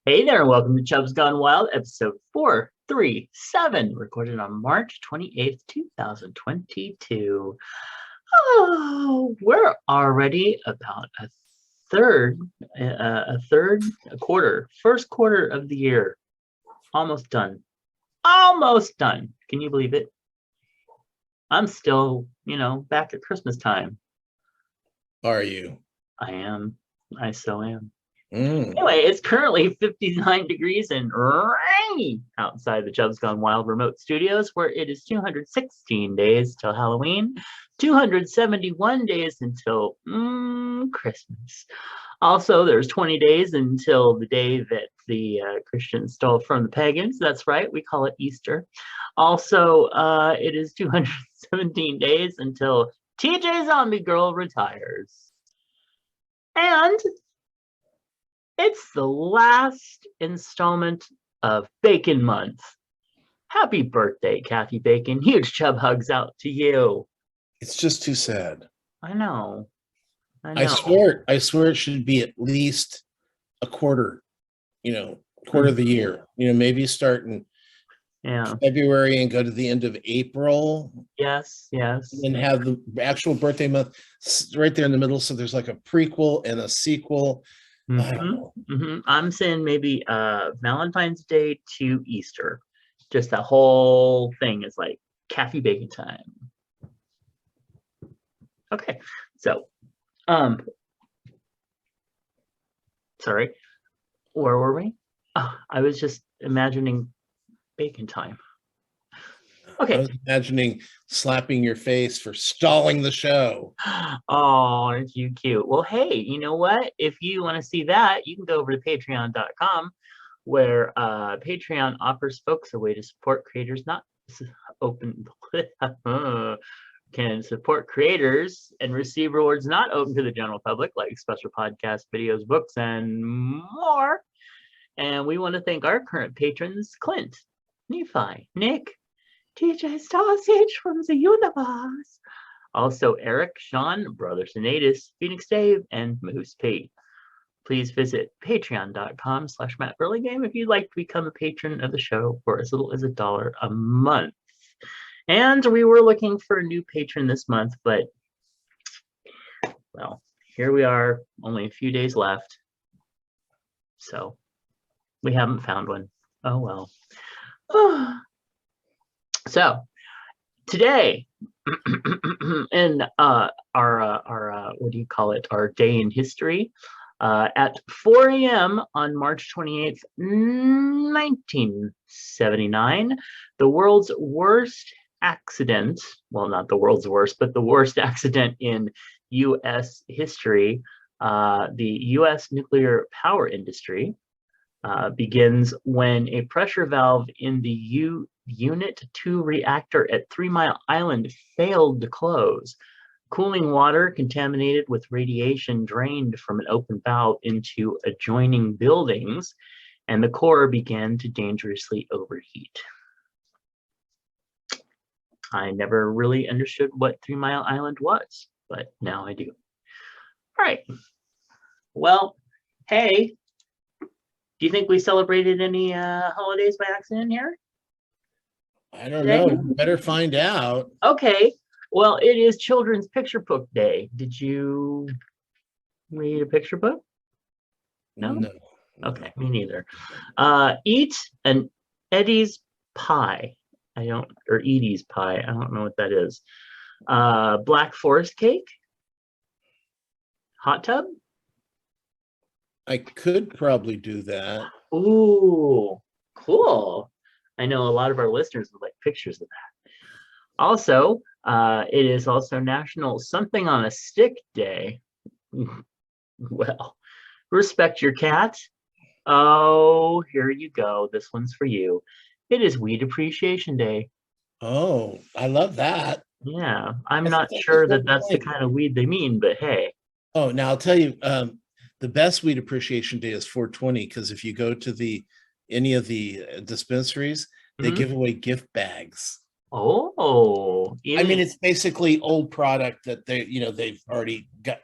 Hey there, and welcome to Chubs Gone Wild, episode 437, recorded on March 28th, 2022. Oh, we're already about third, a quarter, first quarter of the year. Almost done. Almost done. Can you believe it? I'm still, back at Christmas time. Are you? I am. I so am. Mm. Anyway, it's currently 59 degrees and rainy outside the Chubs Gone Wild remote studios, where it is 216 days till Halloween, 271 days until Christmas. Also, there's 20 days until the day that the Christians stole from the pagans. That's right, we call it Easter. Also, it is 217 days until TJ Zombie Girl retires. And it's the last installment of Bacon Month. Happy birthday, Kathy Bacon. Huge chub hugs out to you. It's just too sad. I know. I swear it should be at least a quarter, quarter of the year. Maybe start in February and go to the end of April. Yes. And have the actual birthday month right there in the middle. So there's like a prequel and a sequel. I don't know. I'm saying maybe Valentine's Day to Easter. Just the whole thing is like Kathy Bacon time. Okay, so sorry, where were we? Oh, I was just imagining bacon time. Okay. I was imagining slapping your face for stalling the show. Oh, aren't you cute? Well, hey, you know what? If you want to see that, you can go over to patreon.com, where Patreon offers folks a way to support creators not open can support creators and receive rewards not open to the general public, like special podcasts, videos, books, and more. And we want to thank our current patrons: Clint, Nephi, Nick, TJ Sausage from the universe. Also, Eric, Sean, Brother Sinatus, Phoenix Dave, and Moose P. Please visit patreon.com/MattBurleyGame if you'd like to become a patron of the show for as little as $1 a month. And we were looking for a new patron this month, but, well, here we are, only a few days left. So, we haven't found one. Oh, well. So, today, in our what do you call it? Our day in history, at 4 a.m. on March 28th, 1979, the world's worst accident, well, not the world's worst, but the worst accident in U.S. history, the U.S. nuclear power industry, begins when a pressure valve in the Unit 2 reactor at 3 Mile Island failed to close. Cooling water contaminated with radiation drained from an open valve into adjoining buildings, and the core began to dangerously overheat. I never really understood what 3 Mile Island was, but now I do. All right. Well, hey, do you think we celebrated any holidays by accident here? I don't know. Better find out. Okay. Well, it is Children's Picture Book Day. Did you read a picture book? No? Okay, me neither. Eat an Eddie's pie. Or Edie's pie. I don't know what that is. Black Forest cake. Hot tub. I could probably do that. Ooh, cool. I know a lot of our listeners would like pictures of that. Also, it is also National Something on a Stick Day. Well, respect your cat. Oh, here you go. This one's for you. It is Weed Appreciation Day. Oh, I love that. Yeah, I'm not sure that that's the kind of weed they mean, but hey. Oh, now I'll tell you, the best Weed Appreciation Day is 420, because if you go to any of the dispensaries, they give away gift bags. Oh, I mean, it's basically old product that they've already got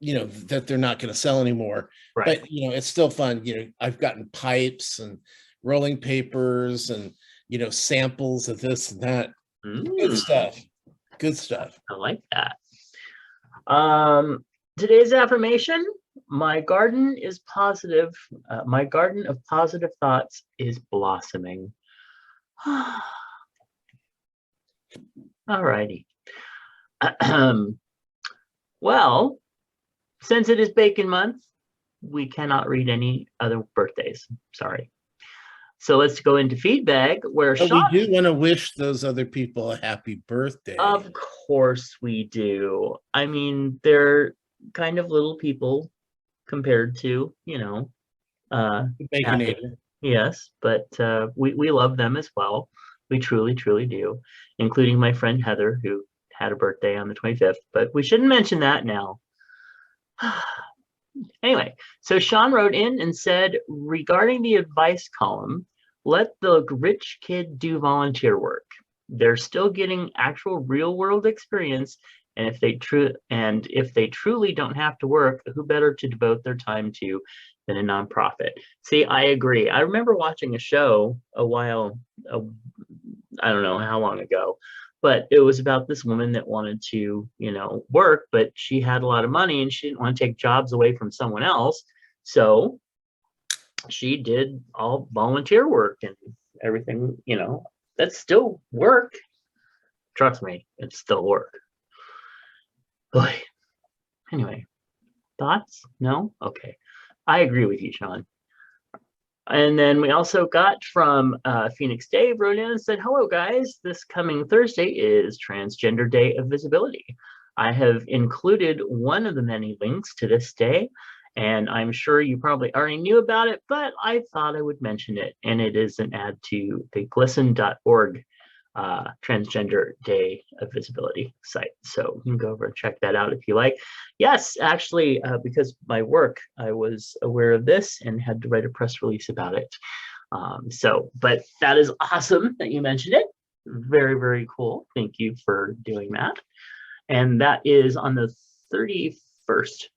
that they're not going to sell anymore. Right. But it's still fun. I've gotten pipes and rolling papers and samples of this and that. Good stuff. Good stuff. I like that. Today's affirmation: my garden is positive. My garden of positive thoughts is blossoming. All righty. Well, since it is Bacon Month, we cannot read any other birthdays. Sorry. So let's go into feedback, where But Sean, we do want to wish those other people a happy birthday. of course we do. I mean, they're kind of little people compared to, Baconator. Yes, but we love them as well. We truly, truly do, including my friend Heather, who had a birthday on the 25th, but we shouldn't mention that now. Anyway, so Sean wrote in and said, regarding the advice column, let the rich kid do volunteer work. They're still getting actual real world experience, and if they truly don't have to work, who better to devote their time to than a nonprofit? See, I agree. I remember watching a show a while, I don't know how long ago, but it was about this woman that wanted to, work, but she had a lot of money and she didn't want to take jobs away from someone else. So she did all volunteer work and everything, that's still work. Trust me, it's still work. Boy. Anyway, thoughts? No? Okay. I agree with you, Sean. And then we also got from Phoenix Dave wrote in and said, hello, guys. This coming Thursday is Transgender Day of Visibility. I have included one of the many links to this day, and I'm sure you probably already knew about it, but I thought I would mention it. And it is an ad to the glisten.org Transgender Day of Visibility site. So you can go over and check that out if you like. Yes, actually, because my work, I was aware of this and had to write a press release about it. But that is awesome that you mentioned it. Very, very cool. Thank you for doing that. And that is on the 31st,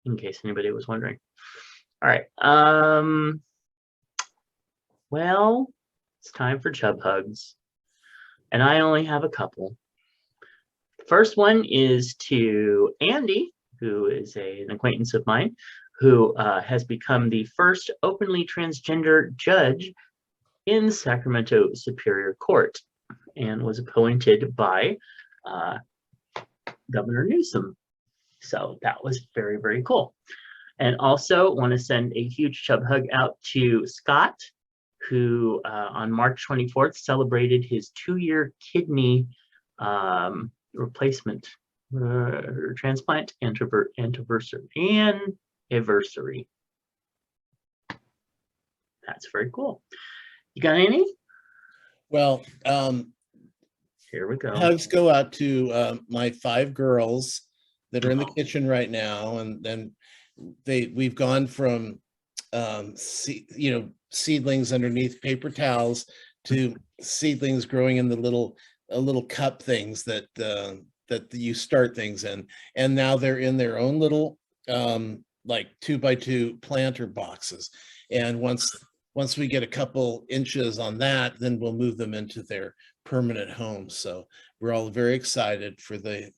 in case anybody was wondering. All right. Well, it's time for Chub Hugs. And I only have a couple. The first one is to Andy, who is an acquaintance of mine, who has become the first openly transgender judge in Sacramento Superior Court and was appointed by Governor Newsom. So that was very, very cool. And also want to send a huge Chub hug out to Scott, who on March 24th celebrated his 2-year kidney replacement transplant anniversary. That's very cool. You got any? Well, here we go. Hugs go out to my 5 girls that are in the kitchen right now, and then we've gone from seedlings underneath paper towels to seedlings growing in the little cup things that you start things in, and now they're in their own little like 2x2 planter boxes. And once we get a couple inches on that, then we'll move them into their permanent homes. So we're all very excited for the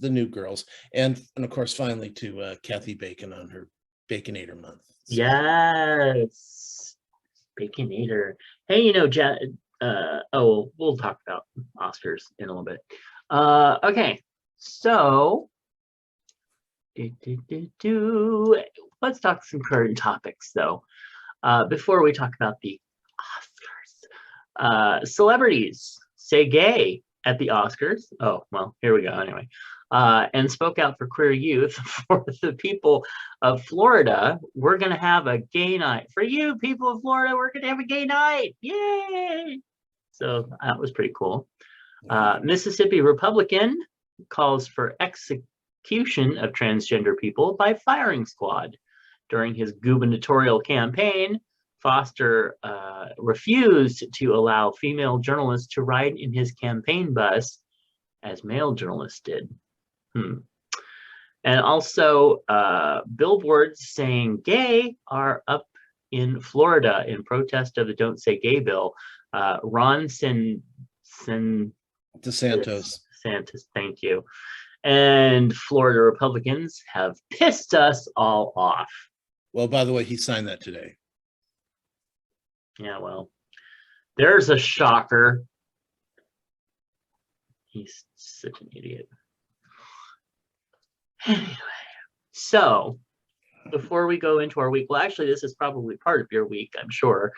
new girls, and of course finally to Kathy Bacon on her Baconator month. So. Yes, Baconator. Hey, we'll talk about Oscars in a little bit. Okay, so let's talk some current topics though. Before we talk about the Oscars, celebrities say gay at the Oscars. Oh, well, here we go. Anyway, and spoke out for queer youth. For the people of Florida, we're going to have a gay night. For you people of Florida, we're going to have a gay night. Yay! So that was pretty cool. Mississippi Republican calls for execution of transgender people by firing squad. During his gubernatorial campaign, Foster refused to allow female journalists to ride in his campaign bus as male journalists did. And also, billboards saying gay are up in Florida in protest of the Don't Say Gay bill. Ron DeSantos. DeSantis, thank you. And Florida Republicans have pissed us all off. Well, by the way, he signed that today. Yeah, well, there's a shocker. He's such an idiot. Anyway, so before we go into our week, well, actually, this is probably part of your week, I'm sure.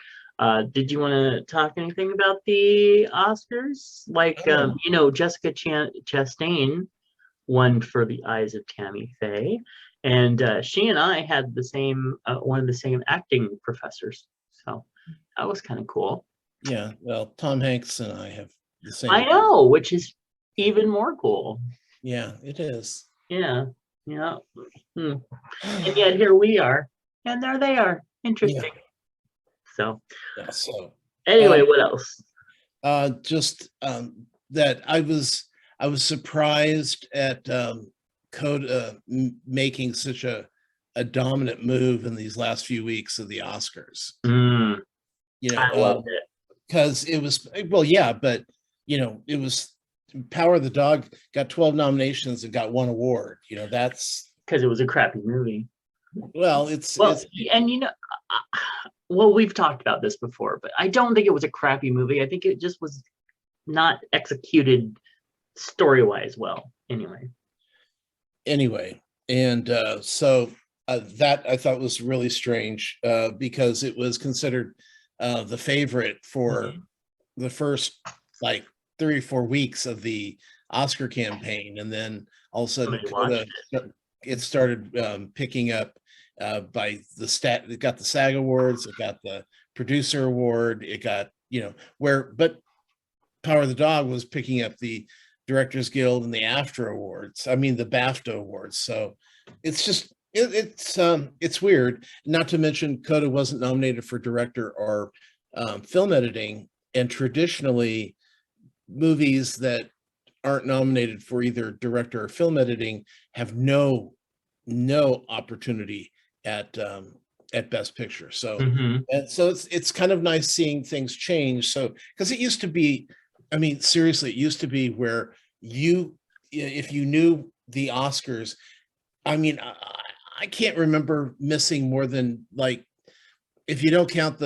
Did you want to talk anything about the Oscars? Like, Jessica Chastain won for The Eyes of Tammy Faye, and she and I had the same one of the same acting professors, so that was kind of cool. Yeah, well, Tom Hanks and I have the same. I know, which is even more cool. Yeah, it is. Yeah. And yet here we are, and there they are. Interesting. Yeah. So anyway, what else? Just that I was surprised at Coda making such a dominant move in these last few weeks of the Oscars. I loved it because it was, well, yeah, but it was Power of the Dog got 12 nominations and got 1 award. That's because it was a crappy movie. Well, well, we've talked about this before, but I don't think it was a crappy movie. I think it just was not executed story-wise well. Anyway, and so that I thought was really strange because it was considered the favorite for the first 3 or 4 weeks of the Oscar campaign, and then all of a sudden it started picking up by the it got the SAG awards, it got the producer award, it got but Power of the Dog was picking up the Directors Guild and the AFTRA awards. I mean the BAFTA awards. So it's just it's weird. Not to mention Coda wasn't nominated for director or film editing, and traditionally movies that aren't nominated for either director or film editing have no opportunity at Best Picture. So and so it's kind of nice seeing things change. So because it used to be, I mean, seriously, it used to be where if you knew the Oscars, I mean, I can't remember missing more than if you don't count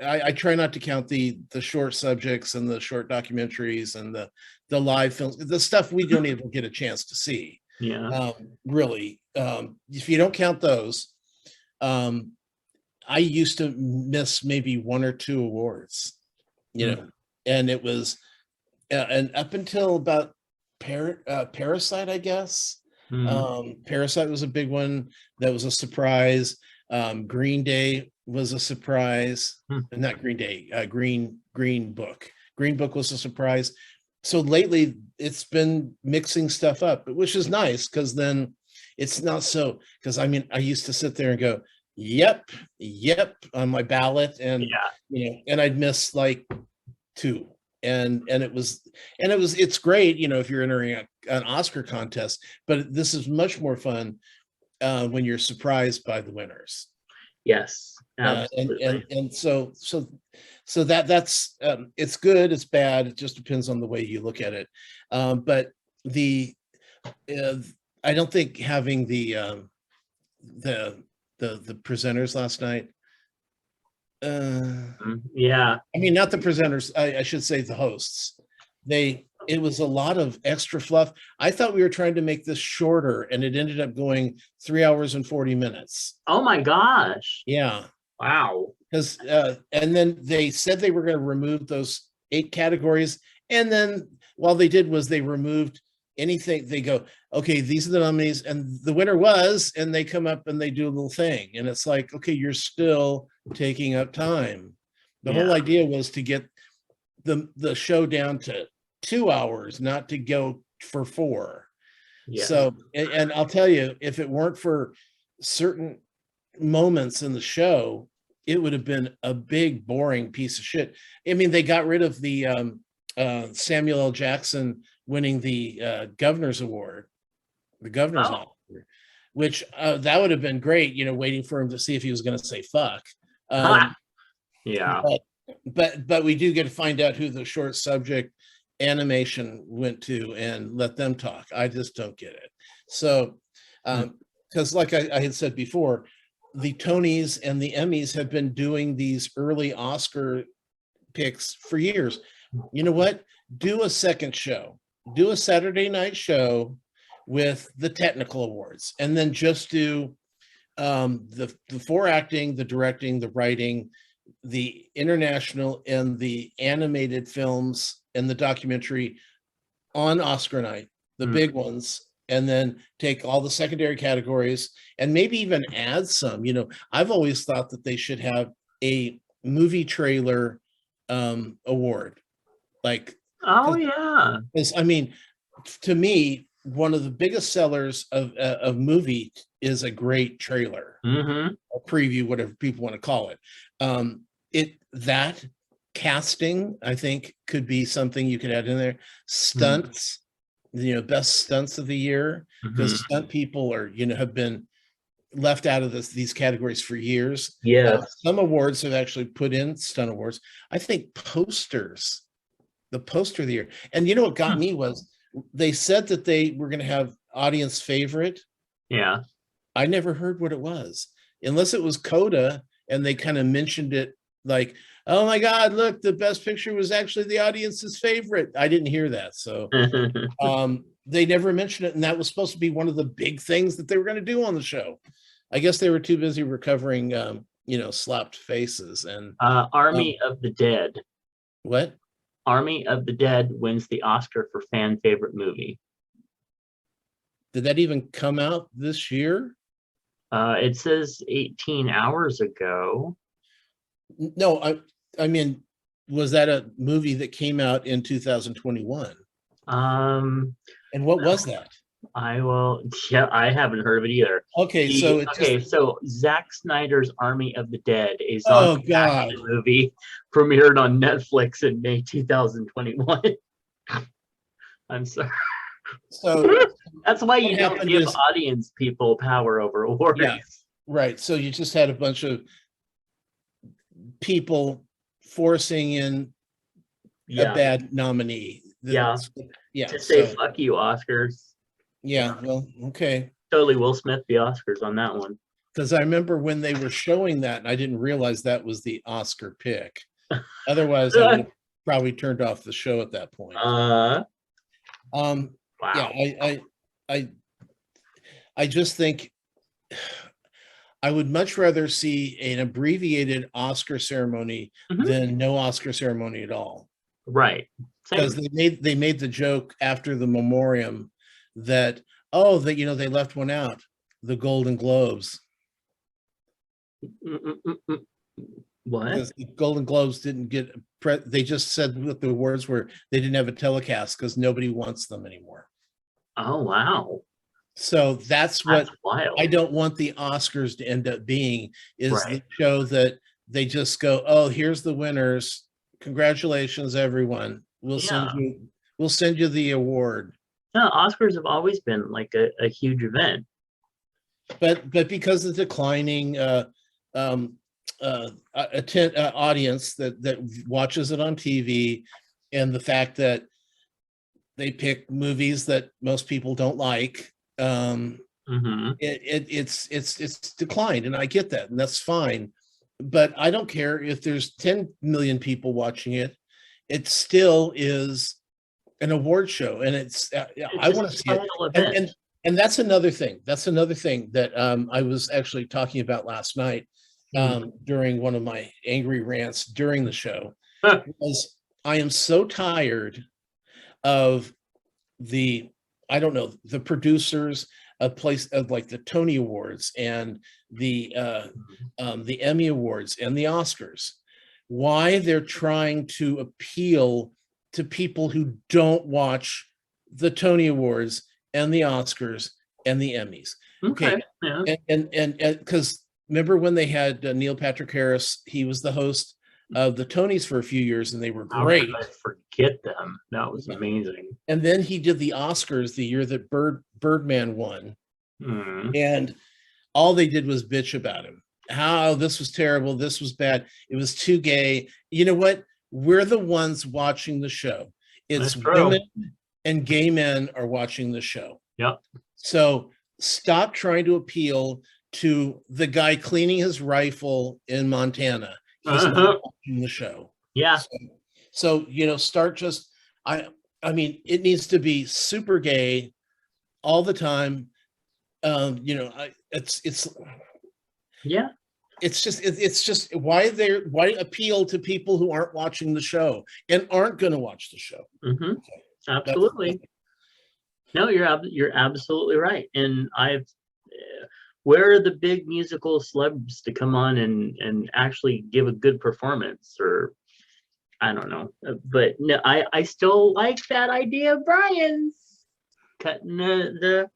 I try not to count the short subjects and the short documentaries and the live films, the stuff we don't even get a chance to see. Really, if you don't count those, I used to miss maybe 1 or 2 awards, and it was and up until about Parasite, I guess. Parasite was a big one. That was a surprise. Green Day was a surprise. Not Green Day, Green Book. Green Book was a surprise. So lately it's been mixing stuff up, which is nice because then it's not so, because I mean, I used to sit there and go, yep, on my ballot, and and I'd miss 2. And it's great, if you're entering an Oscar contest, but this is much more fun when you're surprised by the winners. Yes, absolutely. And so that's it's good, it's bad, it just depends on the way you look at it. But I don't think having the presenters last night. Yeah. I mean, not the presenters, I should say the hosts. It was a lot of extra fluff. I thought we were trying to make this shorter, and it ended up going 3 hours and 40 minutes. Oh my gosh. Yeah. Wow. Because and then they said they were going to remove those 8 categories, and then all they did was they removed anything. They go, okay, these are the nominees, and the winner was, and they come up and they do a little thing, and it's like, okay, you're still taking up time. The whole idea was to get the show down to 2 hours, not to go for 4. So, and I'll tell you, if it weren't for certain moments in the show, it would have been a big, boring piece of shit. I mean, they got rid of the Samuel L. Jackson winning the Governor's Award, the governor's officer, which that would have been great, waiting for him to see if he was going to say fuck. Yeah. But we do get to find out who the short subject animation went to and let them talk. I just don't get it. So, because like I had said before, the Tonys and the Emmys have been doing these early Oscar picks for years. You know what? Do a second show. Do a Saturday night show with the technical awards, and then just do the for acting, the directing, the writing, the international, and the animated films and the documentary on Oscar night, the big ones, and then take all the secondary categories and maybe even add some. I've always thought that they should have a movie trailer award. Like, yeah. I mean, to me, one of the biggest sellers of movie is a great trailer, a preview, whatever people want to call it. That casting, I think, could be something you could add in there. Stunts, best stunts of the year, because stunt people have been left out of these categories for years. Some awards have actually put in stunt awards. I think posters, the poster of the year. And what got me was they said that they were going to have audience favorite. Yeah. I never heard what it was, unless it was Coda, and they kind of mentioned it like, oh my God, look, the best picture was actually the audience's favorite. I didn't hear that. So they never mentioned it. And that was supposed to be one of the big things that they were going to do on the show. I guess they were too busy recovering, slapped faces. And Army of the Dead. What? Army of the Dead wins the Oscar for fan favorite movie. Did that even come out this year? It says 18 hours ago. No, I mean, was that a movie that came out in 2021? And what was that? I haven't heard of it either. Okay, so Zack Snyder's Army of the Dead, a Oh zombie God action movie, premiered on Netflix in May 2021. I'm sorry. So that's why you don't give audience people power over awards. Yeah, right. So you just had a bunch of people forcing in a bad nominee. To say fuck you, Oscars. Yeah, well, okay. Totally Will Smith the Oscars on that one. Because I remember when they were showing that, and I didn't realize that was the Oscar pick. Otherwise, I would have probably turned off the show at that point. Wow. Yeah, I just think I would much rather see an abbreviated Oscar ceremony than no Oscar ceremony at all. Right. Because they made the joke after the memoriam that they left one out, the Golden Globes. What? Because the Golden Globes didn't get they just said what the awards were. They didn't have a telecast because nobody wants them anymore. Oh wow. So that's wild. I don't want the Oscars to end up being, is the show that they just go, oh, here's the winners. Congratulations, everyone. We'll send you the award. No, Oscars have always been like a huge event. But because of the declining audience that watches it on TV, and the fact that they pick movies that most people don't like, it's declined, and I get that, and that's fine. But I don't care if there's 10 million people watching it. It still is an award show, and I want to see it. And that's another thing. That's another thing that I was actually talking about last night during one of my angry rants during the show. Was I am so tired of the producers of like the Tony Awards and the Emmy Awards and the Oscars, why they're trying to appeal to people who don't watch the Tony Awards and the Oscars and the Emmys. Okay. Yeah. And because remember when they had Neil Patrick Harris, he was the host of the Tonys for a few years, and they were great. I get them. That was amazing. And then he did the Oscars the year that Birdman won. And all they did was bitch about him. How this was terrible. This was bad. It was too gay. You know what? We're the ones watching the show. It's women and gay men are watching the show. Yep. So stop trying to appeal to the guy cleaning his rifle in Montana. He's not watching the show. Yeah. So start just, I mean, it needs to be super gay all the time. It's just why appeal to people who aren't watching the show and aren't going to watch the show. Absolutely. No, you're absolutely right. And where are the big musical celebs to come on and actually give a good performance? Or I don't know, but no, I still like that idea of Brian's cutting the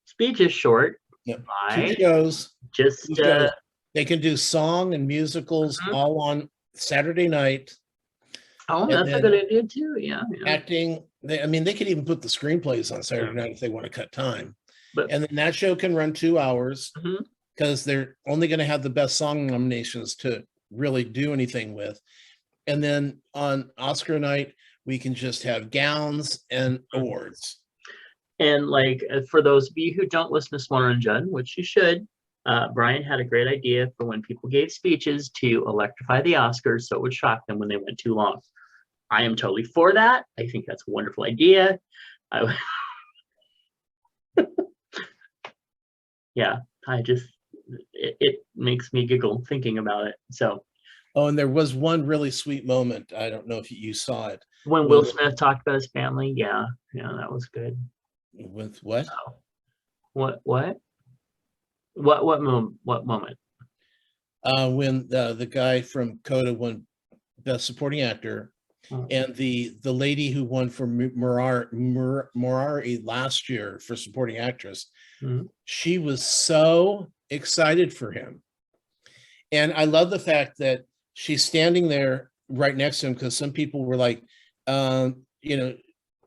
speeches short. Yep. 2 shows. Just 2 shows. They can do song and musicals all on Saturday night. Oh, that's a good idea too. Yeah. Acting. They could even put the screenplays on Saturday night if they want to cut time. And then that show can run 2 hours because they're only going to have the best song nominations to really do anything with. And then on Oscar night, we can just have gowns and awards. And for those of you who don't listen to Smarter and Judd, which you should, Brian had a great idea for when people gave speeches to electrify the Oscars so it would shock them when they went too long. I am totally for that. I think that's a wonderful idea. Yeah, it makes me giggle thinking about it. So. Oh, and there was one really sweet moment. I don't know if you saw it. When Will Smith talked about his family. Yeah, that was good. With what? What moment? When the guy from Coda won Best Supporting Actor, and the lady who won for Morari last year for Supporting Actress, she was so excited for him. And I love the fact that she's standing there right next to him, because some people were like,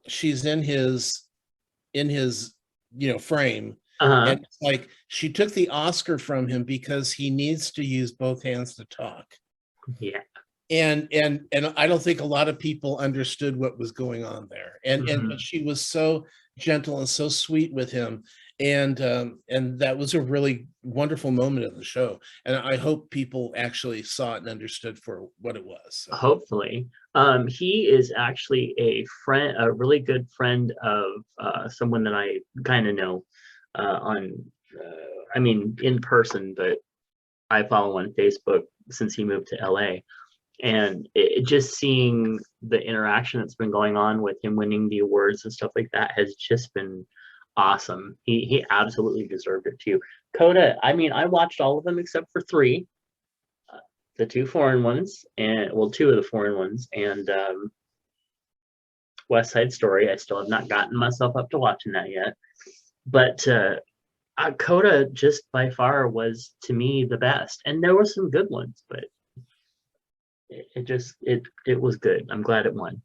she's in his frame. And it's like she took the Oscar from him because he needs to use both hands to talk. Yeah. And I don't think a lot of people understood what was going on there. And she was so gentle and so sweet with him. And that was a really wonderful moment of the show. And I hope people actually saw it and understood for what it was. So. Hopefully. He is actually a really good friend of someone that I kind of know in person, but I follow on Facebook since he moved to LA. And just seeing the interaction that's been going on with him winning the awards and stuff like that has just been awesome. He absolutely deserved it too. Coda, I watched all of them except for 3, the 2 foreign ones, and 2 of the foreign ones, and West Side Story. I still have not gotten myself up to watching that yet, but Coda just by far was, to me, the best. And there were some good ones, but it was good. I'm glad it won.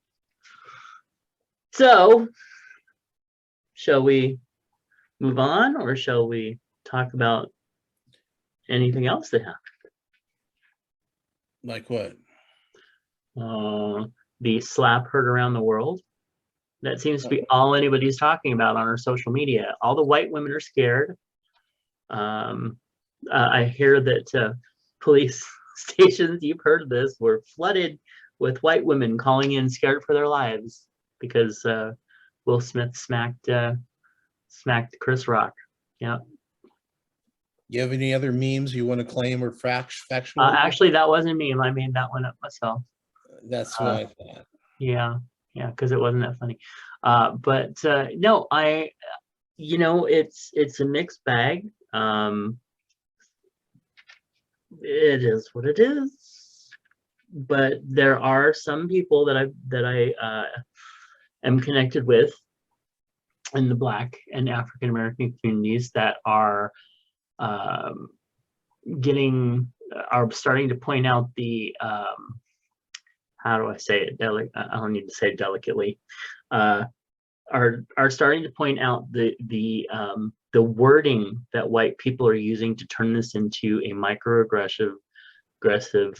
So, shall we move on, or shall we talk about anything else that happened? Like what? The slap heard around the world. That seems to be all anybody's talking about on our social media. All the white women are scared. I hear that police stations, you've heard of this, were flooded with white women calling in scared for their lives because Will Smith smacked Chris Rock. Yeah. You have any other memes you want to claim or factual? Actually, that wasn't me. I made that one up myself. That's what I thought. Yeah, because it wasn't that funny. But no, it's a mixed bag. It is what it is. But there are some people that I am connected with in the Black and African American communities that are starting to point out the how do I say it? I don't need to say it delicately. Are starting to point out the wording that white people are using to turn this into a microaggressive, aggressive,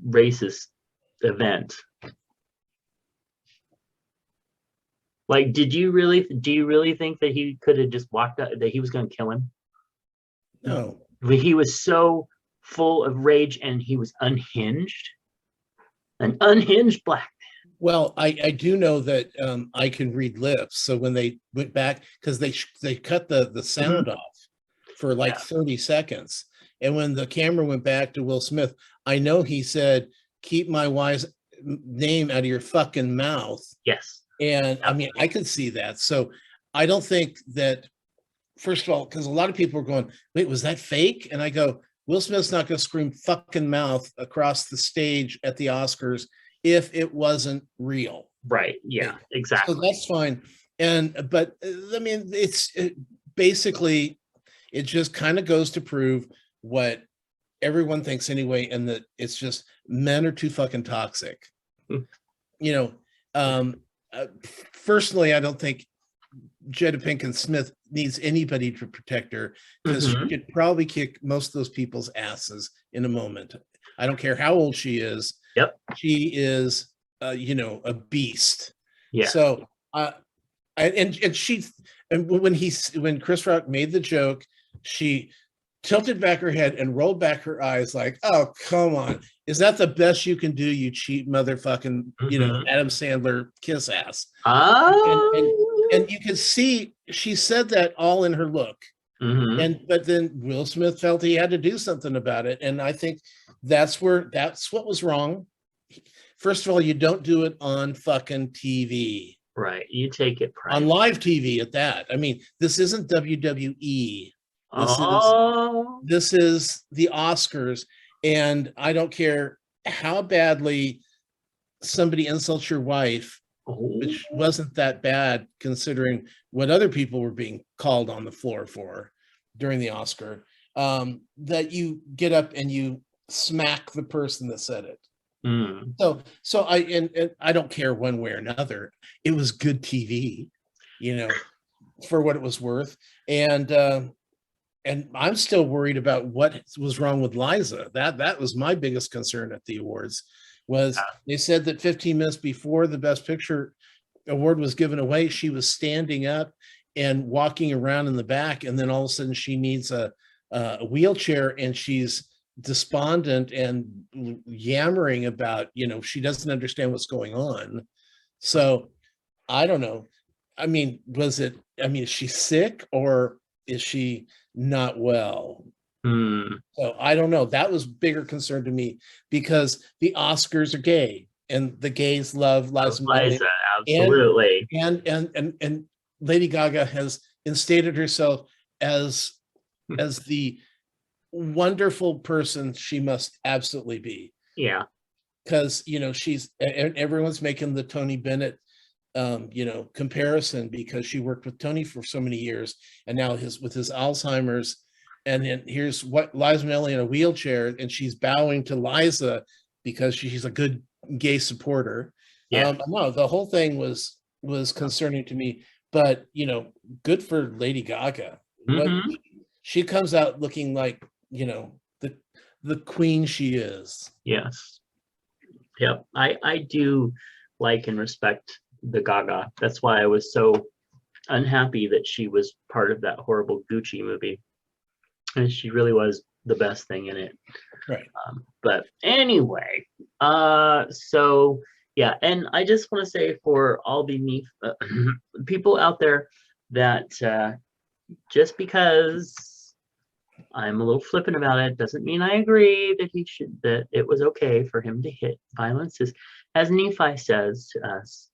racist event. Like, do you really think that he could have just walked out, that he was going to kill him? No. He was so full of rage and he was unhinged. An unhinged black man. Well, I do know that I can read lips. So when they went back, because they cut the sound off for like 30 seconds. And when the camera went back to Will Smith, I know he said, "Keep my wife's name out of your fucking mouth." Yes. And I mean, I could see that. So I don't think that, first of all, because a lot of people are going, "Wait, was that fake?" And I go, Will Smith's not going to scream fucking mouth across the stage at the Oscars if it wasn't real. Right. Yeah, exactly. So that's fine. But I mean, basically, it just kind of goes to prove what everyone thinks anyway, and that it's just men are too fucking toxic. You know, personally, I don't think Jada Pinkett Smith needs anybody to protect her, because she could probably kick most of those people's asses in a moment. I don't care how old she is. Yep. She is, a beast. Yeah. So, when Chris Rock made the joke, she tilted back her head and rolled back her eyes like, "Oh, come on. Is that the best you can do, you cheap motherfucking, Adam Sandler kiss ass?" And you can see she said that all in her look. But then Will Smith felt he had to do something about it. And I think that's what was wrong. First of all, you don't do it on fucking TV. Right. You take it private. On live TV at that. I mean, this isn't WWE. This is the Oscars. And I don't care how badly somebody insults your wife, which wasn't that bad considering what other people were being called on the floor for during the Oscar, that you get up and you smack the person that said it. So I don't care one way or another. It was good TV, for what it was worth. And I'm still worried about what was wrong with Liza. That was my biggest concern at the awards. They said that 15 minutes before the Best Picture award was given away, she was standing up and walking around in the back, and then all of a sudden she needs a wheelchair, and she's despondent and yammering about, she doesn't understand what's going on. So I don't know. I mean, is she sick or is she not well? So I don't know. That was bigger concern to me, because the Oscars are gay and the gays love Liza. Absolutely. And Lady Gaga has instated herself as the wonderful person she must absolutely be. Yeah. Because everyone's making the Tony Bennett comparison, because she worked with Tony for so many years, and now with his Alzheimer's. And then here's what Liza Minnelli in a wheelchair, and she's bowing to Liza because she's a good gay supporter. Yeah. No, the whole thing was concerning to me, but good for Lady Gaga. She comes out looking like the queen she is. Yes. Yep. I do like and respect the Gaga. That's why I was so unhappy that she was part of that horrible Gucci movie. And she really was the best thing in it. Right. But anyway, so yeah, and I just want to say for all the people out there that just because I'm a little flippant about it doesn't mean I agree that it was okay for him to hit. Violence is, as Nephi says to us,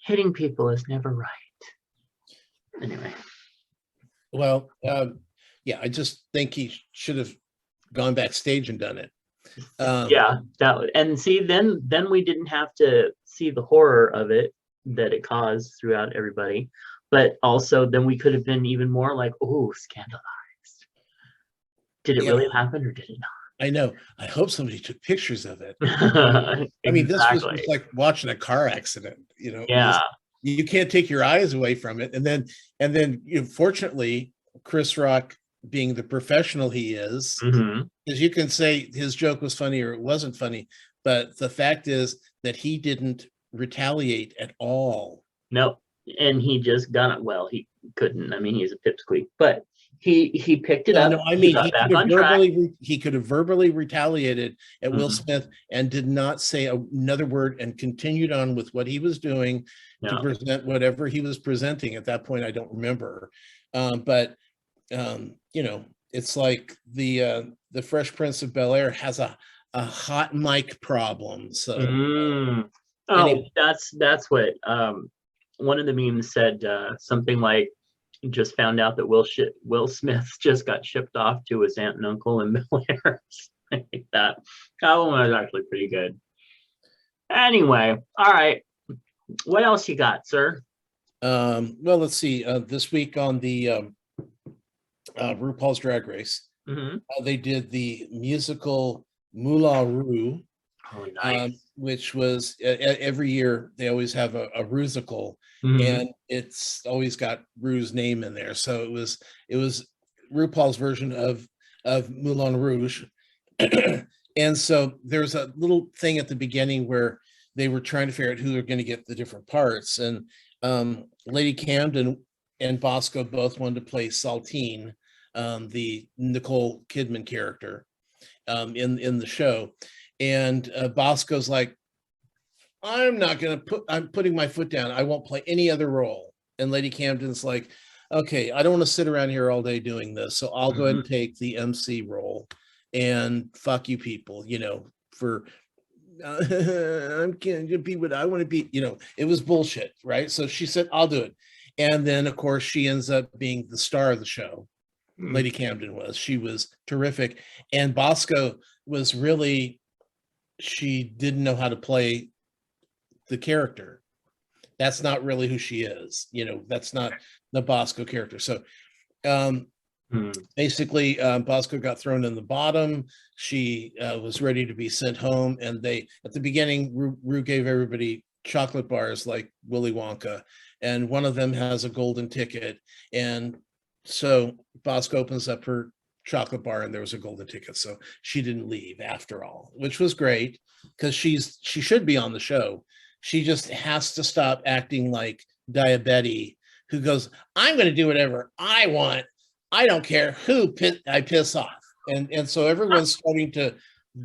hitting people is never right. Anyway. Well, yeah, I just think he should have gone backstage and done it. And see, then we didn't have to see the horror of it that it caused throughout everybody, but also then we could have been even more like, oh, scandalized. Did it really happen or did it not? I know. I hope somebody took pictures of it. I mean, this was Exactly. just like watching a car accident. You know, Yeah. you can't take your eyes away from it. And then, fortunately, Chris Rock, being the professional he is, Mhm. because you can say his joke was funny or it wasn't funny, but the fact is that he didn't retaliate at all. No, and he just got it. Well, he couldn't. I mean, he's a pipsqueak, but he picked it up. No, I He mean, got back on track. he could have verbally retaliated at Will Mhm. Smith and did not say another word and continued on with what he was doing to No. present whatever he was presenting. At that point, I don't remember, but it's like the Fresh Prince of Bel-Air has a hot mic problem. So Oh, that's what one of the memes said, something like, just found out that Will Smith just got shipped off to his aunt and uncle in Bel Air. Like that. That one was actually pretty good. Anyway, all right. What else you got, sir? Well, let's see. This week on the RuPaul's Drag Race, they did the musical Moulin Rouge. Oh, nice. Which was every year they always have a rusical, and it's always got Rue's name in there. So it was RuPaul's version of Moulin Rouge. And so there's a little thing at the beginning where they were trying to figure out who are going to get the different parts, and Lady Camden and Bosco both wanted to play Saltine, the Nicole Kidman character, in the show. And Bosco's like, I'm putting my foot down. I won't play any other role. And Lady Camden's like, okay, I don't want to sit around here all day doing this. So I'll go ahead and take the MC role and fuck you people, for I'm can't be what I want to be, it was bullshit. Right. So she said, I'll do it. And then of course she ends up being the star of the show. Lady Camden she was terrific. And Bosco was really, she didn't know how to play the character. That's not really who she is. That's not the Bosco character. So basically, Bosco got thrown in the bottom. She was ready to be sent home. And at the beginning, Rue gave everybody chocolate bars like Willy Wonka. And one of them has a golden ticket. And so Bosco opens up her chocolate bar and there was a golden ticket, so she didn't leave after all, which was great because she should be on the show. She just has to stop acting like Diabetes, who goes, I'm going to do whatever I want, I don't care who I piss off. And so everyone's starting to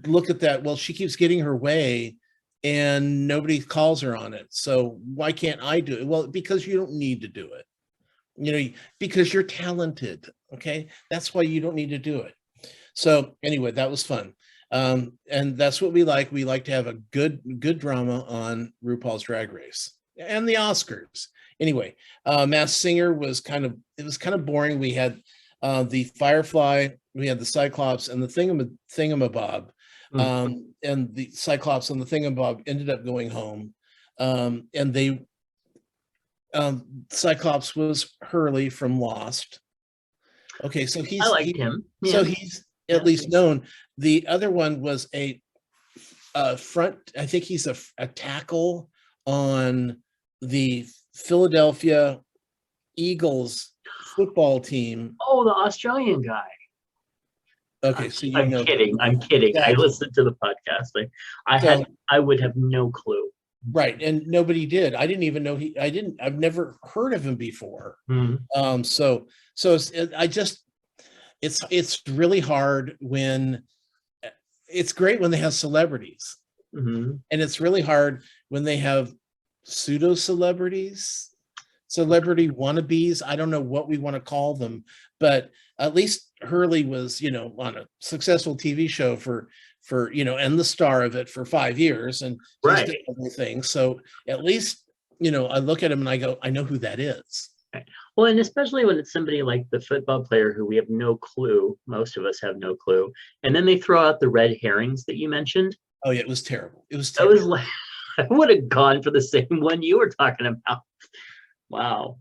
look at that. Well, she keeps getting her way and nobody calls her on it, so why can't I do it? Well, because you don't need to do it, because you're talented. Okay, that's why you don't need to do it. So anyway, that was fun, and that's what we like. We like to have a good drama on RuPaul's Drag Race and the Oscars. Anyway, Masked Singer was kind of boring. We had the Firefly, we had the Cyclops, and the Thingamabob, and the Cyclops and the Thingamabob ended up going home, and they. Cyclops was Hurley from Lost. Okay, so I liked him. Yeah. So he's at least known. The other one was a front. I think he's a tackle on the Philadelphia Eagles football team. Oh, the Australian guy. Okay, so I'm kidding. I'm kidding. Exactly. I listened to the podcast. I would have no clue. Right, and nobody did. I didn't even know I've never heard of him before. So it's really hard when it's great when they have celebrities, and it's really hard when they have pseudo celebrities, celebrity wannabes. I don't know what we want to call them, but at least Hurley was, on a successful TV show for and the star of it for 5 years, and right everything. So at least, I look at him and I go, I know who that is. Well, and especially when it's somebody like the football player who we have no clue. Most of us have no clue. And then they throw out the red herrings that you mentioned. Oh yeah, it was terrible. It was terrible. That was like, I would have gone for the same one you were talking about. Wow.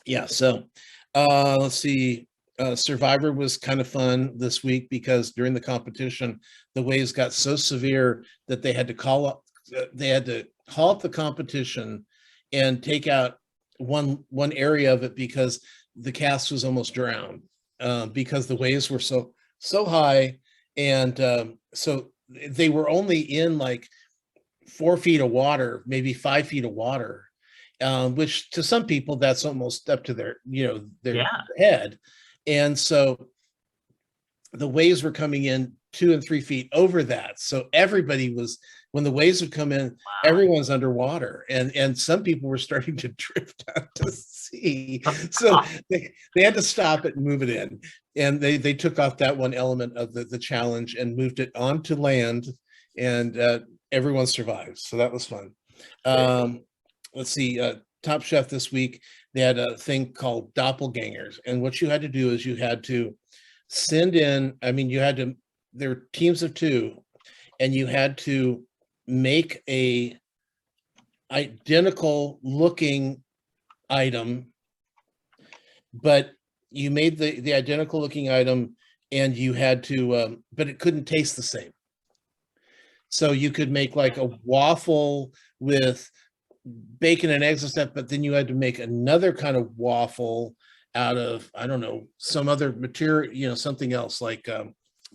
Yeah. So let's see. Survivor was kind of fun this week because during the competition, the waves got so severe that they had to halt the competition and take out one area of it because the cast was almost drowned because the waves were so high, and so they were only in like 4 feet of water, maybe 5 feet of water, which to some people that's almost up to their head. And so the waves were coming in 2 and 3 feet over that. So everybody was, when the waves would come in, everyone's underwater, and some people were starting to drift out to sea. So they had to stop it and move it in. And they took off that one element of the challenge and moved it onto land, and everyone survived. So that was fun. Let's see, Top Chef this week, they had a thing called doppelgangers. And what you had to do is you had to send in, there were teams of 2, and you had to make a identical looking item, but you made the identical looking item, and you had to, but it couldn't taste the same. So you could make like a waffle with bacon and eggs and stuff, but then you had to make another kind of waffle out of, I don't know, some other material, something else like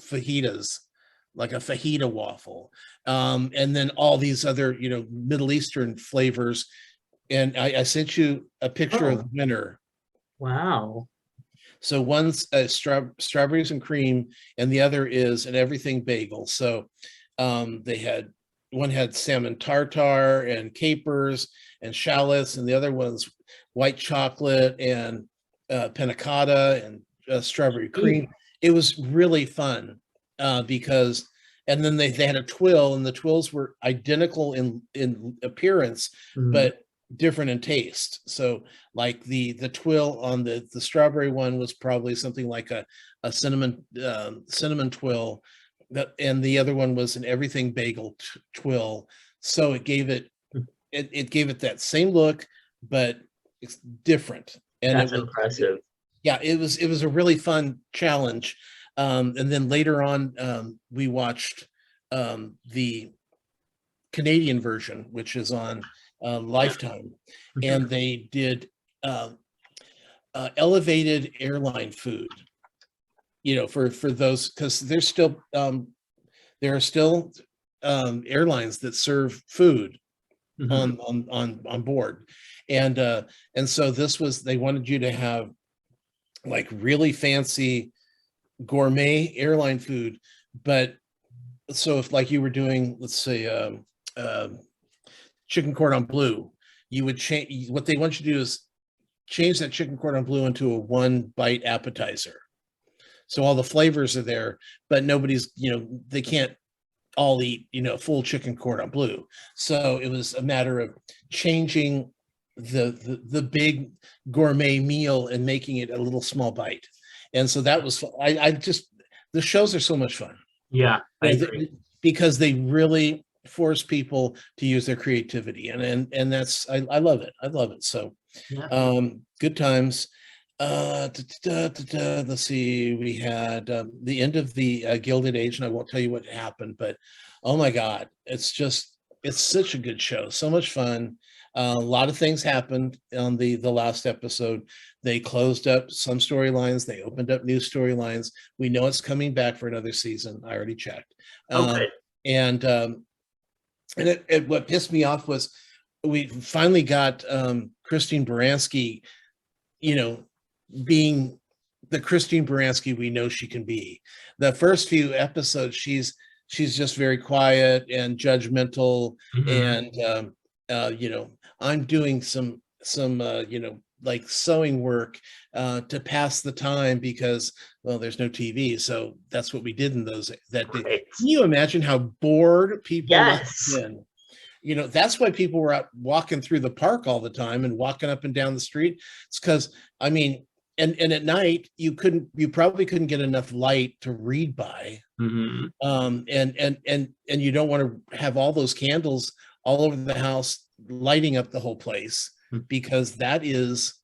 fajitas, like a fajita waffle, and then all these other, Middle Eastern flavors. And I sent you a picture of the winner. Wow. So one's strawberries and cream, and the other is an everything bagel. So one had salmon tartare and capers and shallots, and the other one's white chocolate and panna cotta and strawberry cream. It was really fun because, and then they had a twill, and the twills were identical in appearance, but different in taste. So like the twill on the strawberry one was probably something like a cinnamon twill, and the other one was an everything bagel twill. So it gave it that same look, but it's different. And that's impressive. It was a really fun challenge. And then later on, we watched the Canadian version, which is on Lifetime, and they did elevated airline food. For those, because there's still there are still airlines that serve food on board, and so they wanted you to have like really fancy gourmet airline food, but so if like you were doing, let's say, chicken cordon bleu, you would change. What they want you to do is change that chicken cordon bleu into a 1-bite appetizer. So all the flavors are there, but nobody's, they can't all eat, full chicken cordon bleu. So it was a matter of changing the big gourmet meal and making it a little small bite. And so that was, the shows are so much fun. Yeah, because they really force people to use their creativity, and that's, I love it. I love it. So good times. Let's see, we had the end of the Gilded Age, and I won't tell you what happened, but oh my God, it's such a good show, so much fun. A lot of things happened on the last episode. They closed up some storylines, they opened up new storylines. We know it's coming back for another season. I already checked. And what pissed me off was we finally got Christine Baranski, being the Christine Baranski we know she can be. The first few episodes, she's just very quiet and judgmental, and I'm doing some like sewing work to pass the time because, well, there's no TV, so that's what we did in that day. Can you imagine how bored people must have been? That's why people were out walking through the park all the time and walking up and down the street. It's because, and at night you probably couldn't get enough light to read by. And you don't want to have all those candles all over the house lighting up the whole place, because that is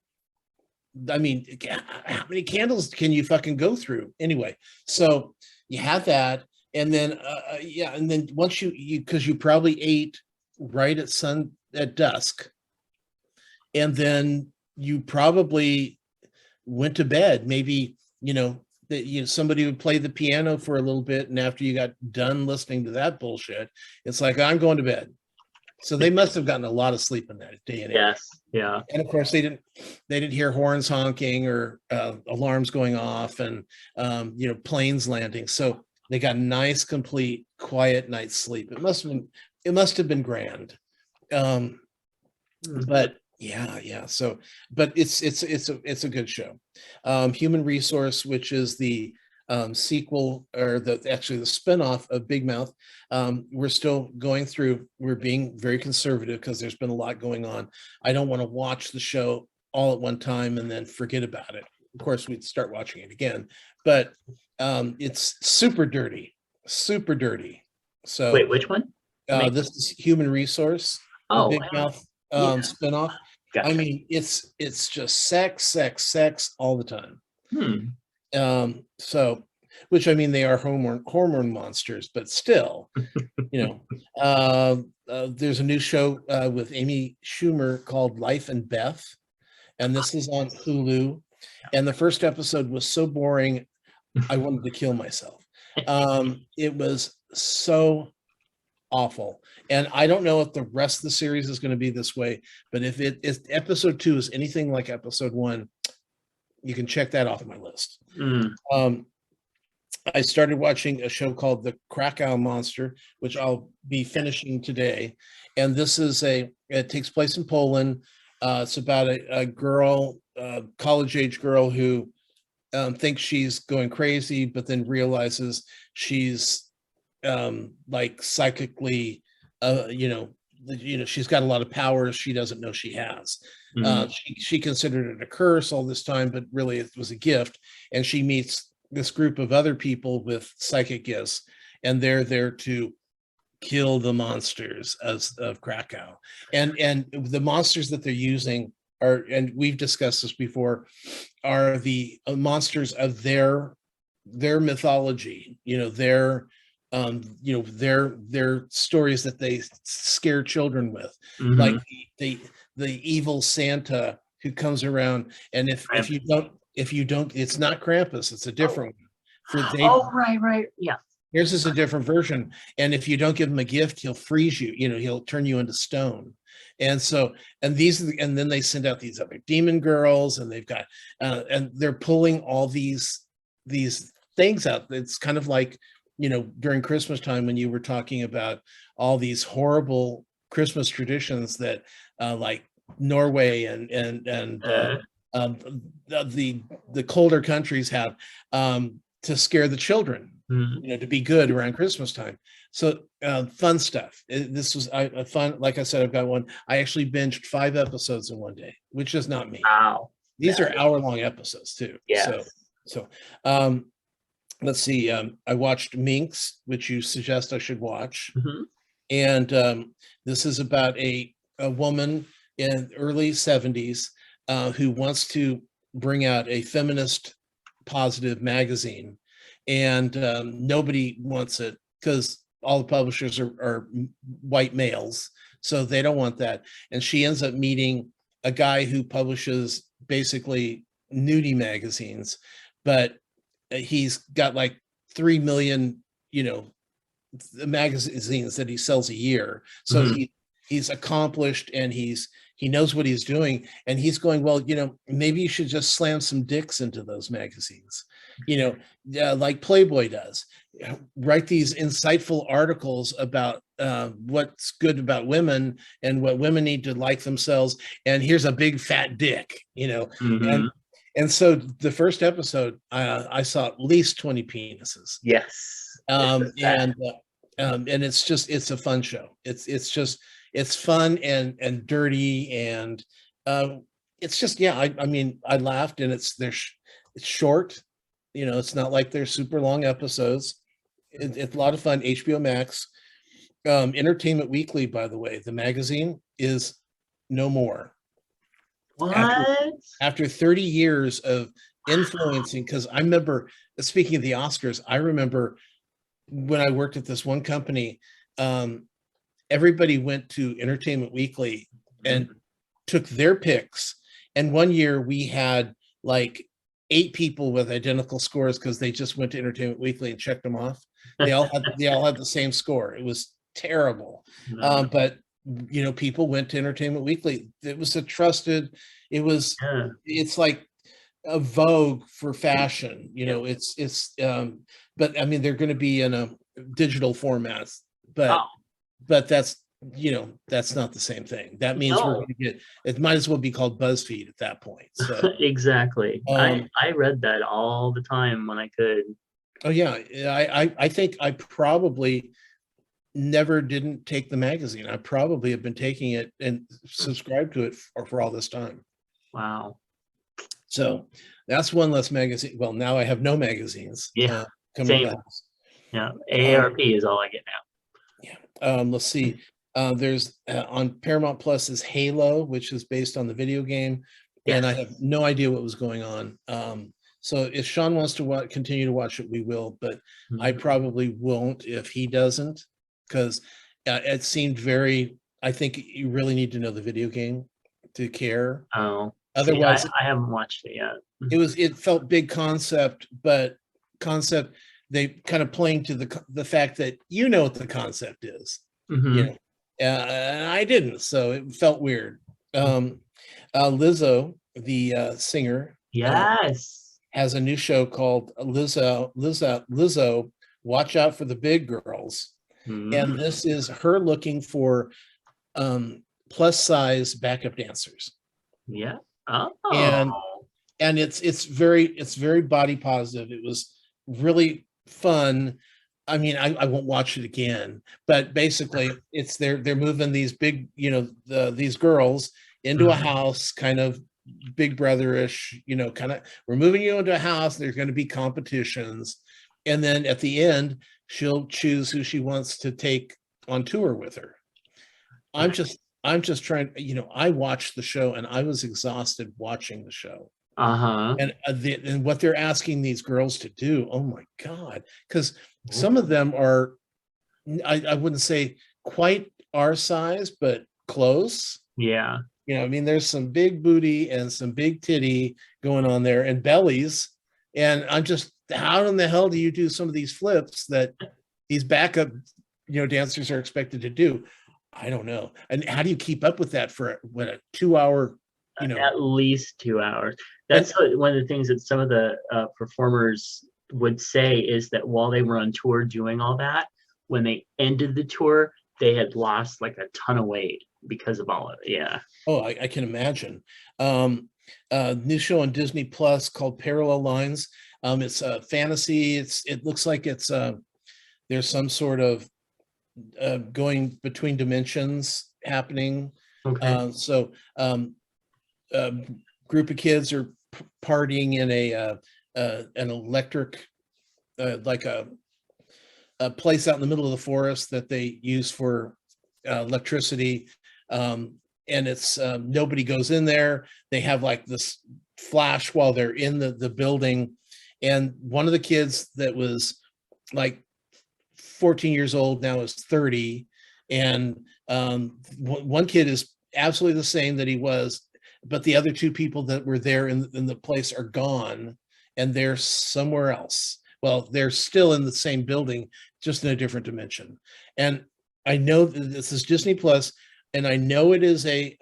I mean, how many candles can you fucking go through anyway? So you have that, and then yeah, and then once you because you probably ate right at dusk, and then you probably went to bed. Maybe that somebody would play the piano for a little bit, and after you got done listening to that bullshit, it's like, I'm going to bed. So they must have gotten a lot of sleep in that day and age. Yes, yeah. And of course they didn't hear horns honking or alarms going off, and planes landing. So they got nice, complete, quiet night's sleep. It must have been grand. But yeah. So, but it's a good show. Human Resource, which is the sequel, or the spinoff of Big Mouth. We're still going through. We're being very conservative because there's been a lot going on. I don't want to watch the show all at one time and then forget about it. Of course, we'd start watching it again, but it's super dirty. So wait, which one? This is Human Resource, the Big Mouth spinoff. Gotcha. I mean, it's just sex all the time. So, which, I mean, they are hormone monsters, but still, there's a new show with Amy Schumer called Life and Beth, and this is on Hulu. And the first episode was so boring, I wanted to kill myself. It was so awful. And I don't know if the rest of the series is going to be this way, but if episode 2 is anything like episode 1, you can check that off my list. I started watching a show called The Krakow Monster, which I'll be finishing today. And this is it takes place in Poland. It's about a girl, college-age girl, who thinks she's going crazy, but then realizes she's like psychically, she's got a lot of powers she doesn't know she has. She considered it a curse all this time, but really it was a gift. And she meets this group of other people with psychic gifts, and they're there to kill the monsters of Krakow. And the monsters that they're using are, and we've discussed this before, are the monsters of their mythology, their stories that they scare children with, like the evil Santa who comes around, and if you don't, it's not Krampus, it's a different one. Right, yeah. Here's is a different version, and if you don't give him a gift, he'll freeze you. He'll turn you into stone. And so, and then they send out these other demon girls, and they've got, and they're pulling all these things out. It's kind of like, during Christmas time when you were talking about all these horrible Christmas traditions that, like Norway and the colder countries have, to scare the children, to be good around Christmas time. So fun stuff. This was fun. Like I said, I've got one. I actually binged 5 episodes in one day, which is not me. Wow. These are hour-long episodes too. Yeah. So let's see. I watched Minx, which you suggest I should watch. And this is about a woman in early 70s who wants to bring out a feminist positive magazine, and nobody wants it because all the publishers are white males, so they don't want that. And she ends up meeting a guy who publishes basically nudie magazines, but he's got like 3 million, magazines that he sells a year. So he's accomplished, and he knows what he's doing, and he's going, well, maybe you should just slam some dicks into those magazines, like Playboy does. Write these insightful articles about what's good about women and what women need to like themselves. And here's a big fat dick, and so the first episode, I saw at least 20 penises. Yes. And it's a fun show. It's fun and dirty, and it's just, I mean, I laughed, and it's short. It's not like they're super long episodes. It's a lot of fun. HBO Max. Entertainment Weekly, by the way, the magazine, is no more. What? After 30 years of influencing, because I remember, speaking of the Oscars, I remember when I worked at this one company, everybody went to Entertainment Weekly and took their picks. And one year we had like 8 people with identical scores because they just went to Entertainment Weekly and checked them off. They all had the same score. It was terrible. But people went to Entertainment Weekly. It was a trusted, it's like a Vogue for fashion. But I mean, they're going to be in a digital format, but that's that's not the same thing. That means we're going to get, it might as well be called BuzzFeed at that point. So exactly. I read that all the time when I could. Oh yeah, I think I probably never didn't take the magazine. I probably have been taking it and subscribed to it for all this time. Wow. So that's one less magazine. Well, now I have no magazines. Yeah. Coming Same. out. Yeah. AARP is all I get now. Yeah. Let's see. There's on Paramount Plus is Halo, which is based on the video game, and I have no idea what was going on. So if Sean wants to continue to watch it, we will, but I probably won't if he doesn't, because it seemed I think you really need to know the video game to care. Oh, otherwise, I haven't watched it yet. It felt big concept, but they kind of playing to the fact that what the concept is, and I didn't, so it felt weird. Lizzo, the singer, has a new show called Lizzo, Watch Out for the Big Girls. And this is her looking for plus size backup dancers. Yeah. Oh. And it's very body positive. It was really fun. I mean, I won't watch it again, but basically it's they're moving these big, these girls into a house, kind of Big Brother-ish, kind of, we're moving you into a house. There's going to be competitions. And then at the end, she'll choose who she wants to take on tour with her. I'm just trying, I watched the show and I was exhausted watching the show. And what they're asking these girls to do, oh my God, because some of them are, I wouldn't say quite our size, but close. Yeah. I mean, there's some big booty and some big titty going on there and bellies. And I'm just, how in the hell do you do some of these flips that these backup, dancers are expected to do? I don't know. And how do you keep up with that for a 2-hour, at least 2 hours? That's one of the things that some of the performers would say, is that while they were on tour doing all that, when they ended the tour, they had lost like a ton of weight because of all of it. Yeah. Oh, I can imagine. New show on Disney Plus called Parallel Lines. It's a fantasy. It looks like it's there's some sort of going between dimensions happening. Okay. So group of kids are partying in an electric, like a place out in the middle of the forest that they use for electricity. And it's nobody goes in there. They have like this flash while they're in the building. And one of the kids that was like 14 years old now is 30. And one kid is absolutely the same that he was, but the other 2 people that were there in the place are gone and they're somewhere else. Well, they're still in the same building, just in a different dimension. And I know that this is Disney Plus, and I know it is a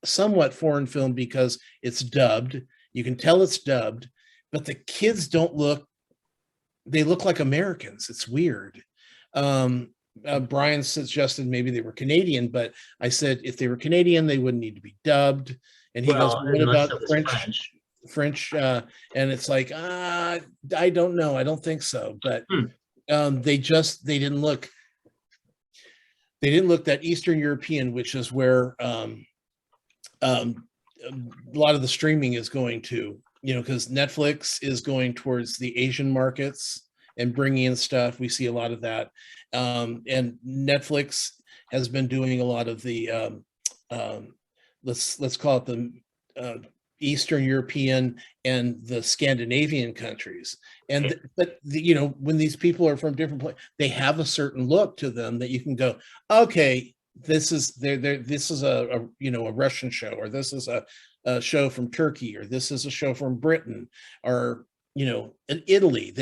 somewhat foreign film because it's dubbed. You can tell it's dubbed, but the kids they look like Americans. It's weird. Brian suggested maybe they were Canadian, but I said if they were Canadian, they wouldn't need to be dubbed. And he goes, what about French? And it's like, I don't know. I don't think so. But they didn't look that Eastern European, which is where a lot of the streaming is going to, because Netflix is going towards the Asian markets and bringing in stuff. We see a lot of that. And Netflix has been doing a lot of the let's call it the Eastern European and the Scandinavian countries. And when these people are from different places, they have a certain look to them that you can go, okay, this is this is a Russian show, or this is a show from Turkey, or this is a show from Britain, or in Italy.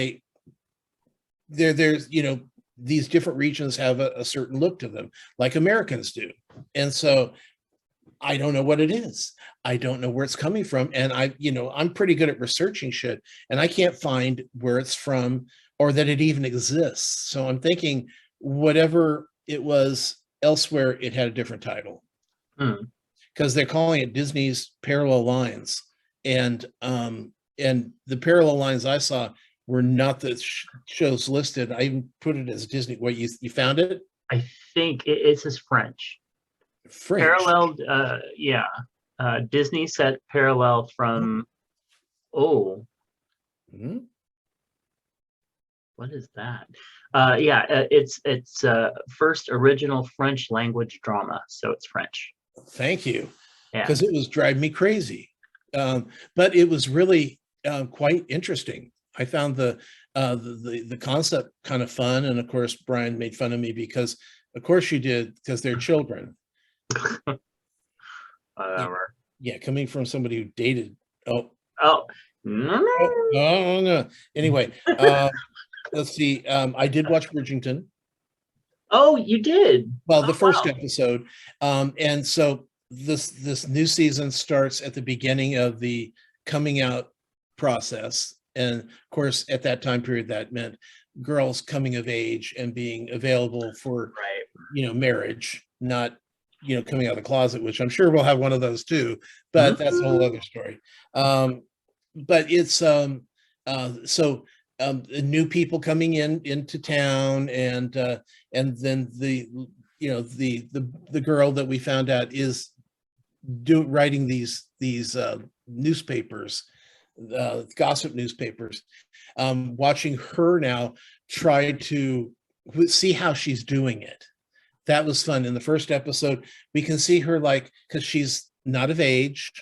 There's these different regions have a certain look to them, like Americans do. And so I don't know what it is. I don't know where it's coming from. And I'm pretty good at researching shit, and I can't find where it's from or that it even exists. So I'm thinking whatever it was elsewhere, it had a different title. Because they're calling it Disney's Parallel Lines. And the parallel lines I saw were not the shows listed. I even put it as Disney. What, you found it? I think it says French. Paralleled, Disney set parallel from, what is that? It's first original French language drama, so it's French. Thank you. Because it was driving me crazy. But it was really quite interesting. I found the concept kind of fun. And of course, Brian made fun of me because, of course you did, because they're children. Whatever. Yeah, coming from somebody who dated. No. Anyway, let's see. I did watch Bridgerton. Oh, you did? Well, the first episode. And so this new season starts at the beginning of the coming out process. And of course, at that time period, that meant girls coming of age and being available for, marriage, not, coming out of the closet, which I'm sure we'll have one of those too, but that's a whole other story. But it's, new people coming into town, and then the girl that we found out is writing these newspapers, gossip newspapers. Watching her now try to see how she's doing it. That was fun. In the first episode, we can see her, because she's not of age,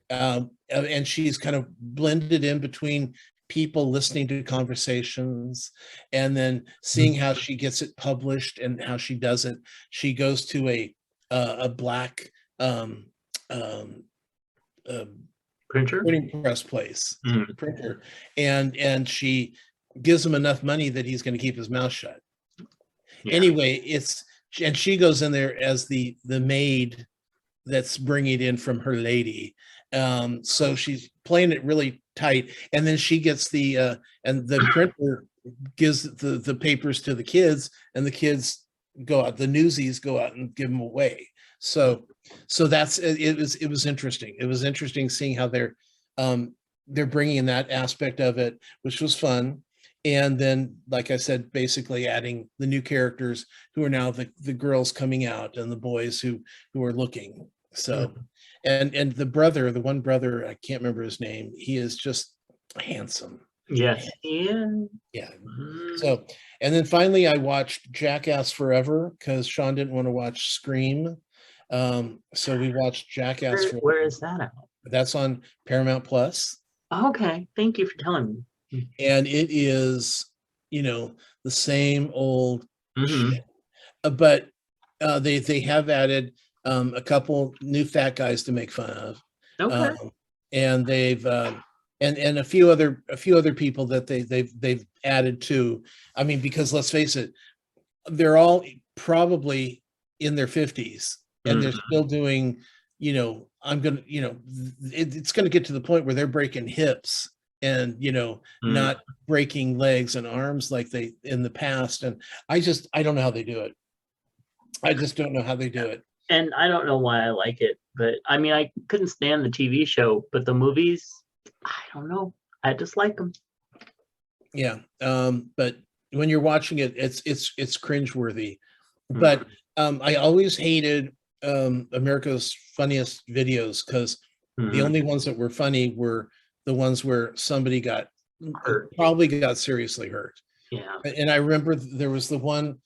and she's kind of blended in between people listening to conversations, and then seeing how she gets it published and how she does it. She goes to a black printing press place, printer, and she gives him enough money that he's going to keep his mouth shut. Anyway, and she goes in there as the maid that's bringing it in from her lady. So she's playing it really tight, and then she gets and the printer gives the papers to the kids, and the kids go out, the newsies go out and give them away. So that's it was interesting. It was interesting seeing how they're bringing in that aspect of it, which was fun. And then, like I said, basically adding the new characters who are now the girls coming out and the boys who are looking. So, and the one brother, I can't remember his name. He is just handsome. Yes, Ian. Yeah. So, and then finally I watched Jackass Forever because Sean didn't want to watch Scream. So we watched Jackass Forever. Where is that out? That's on Paramount Plus. Okay. Thank you for telling me. And it is, the same old shit. But they have added a couple new fat guys to make fun of. Okay. And they've and a few other people that they've added to. I mean, because let's face it, they're all probably in their 50s, and they're still doing, it's going to get to the point where they're breaking hips and, not breaking legs and arms like they in the past. And I don't know how they do it. I just don't know how they do it. And I don't know why I like it, but I mean, I couldn't stand the TV show, but the movies, I don't know. I just like them. Yeah. But when you're watching it, it's cringeworthy. But I always hated America's Funniest Videos because the only ones that were funny were the ones where somebody probably got seriously hurt. Yeah. And I remember there was the one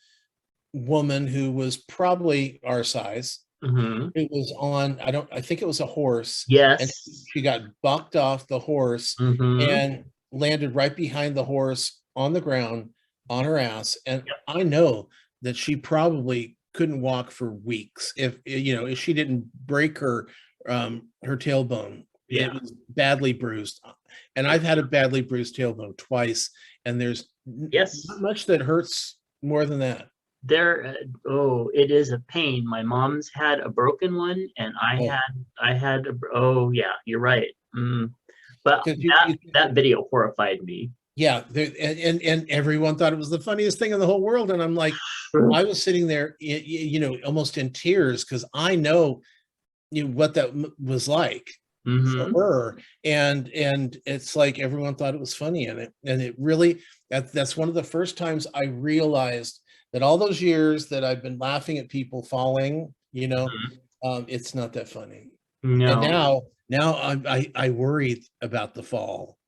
woman who was probably our size, It was on, I think it was a horse, and Yes. she got bucked off the horse and landed right behind the horse on the ground on her ass. And Yep. I know that she probably couldn't walk for weeks if she didn't break her tailbone. Yeah. It was badly bruised. And I've had a badly bruised tailbone twice, and there's Yes. not much that hurts more than that. It is a pain. My mom's had a broken one, and I had oh yeah, you're right. But Because that video horrified me. yeah, and everyone thought it was the funniest thing in the whole world, and I'm like, I was sitting there, almost in tears, because I know what that was like for her, and it's like everyone thought it was funny, and it really, that's one of the first times I realized that all those years that I've been laughing at people falling, it's not that funny. And No. now I worried about the fall.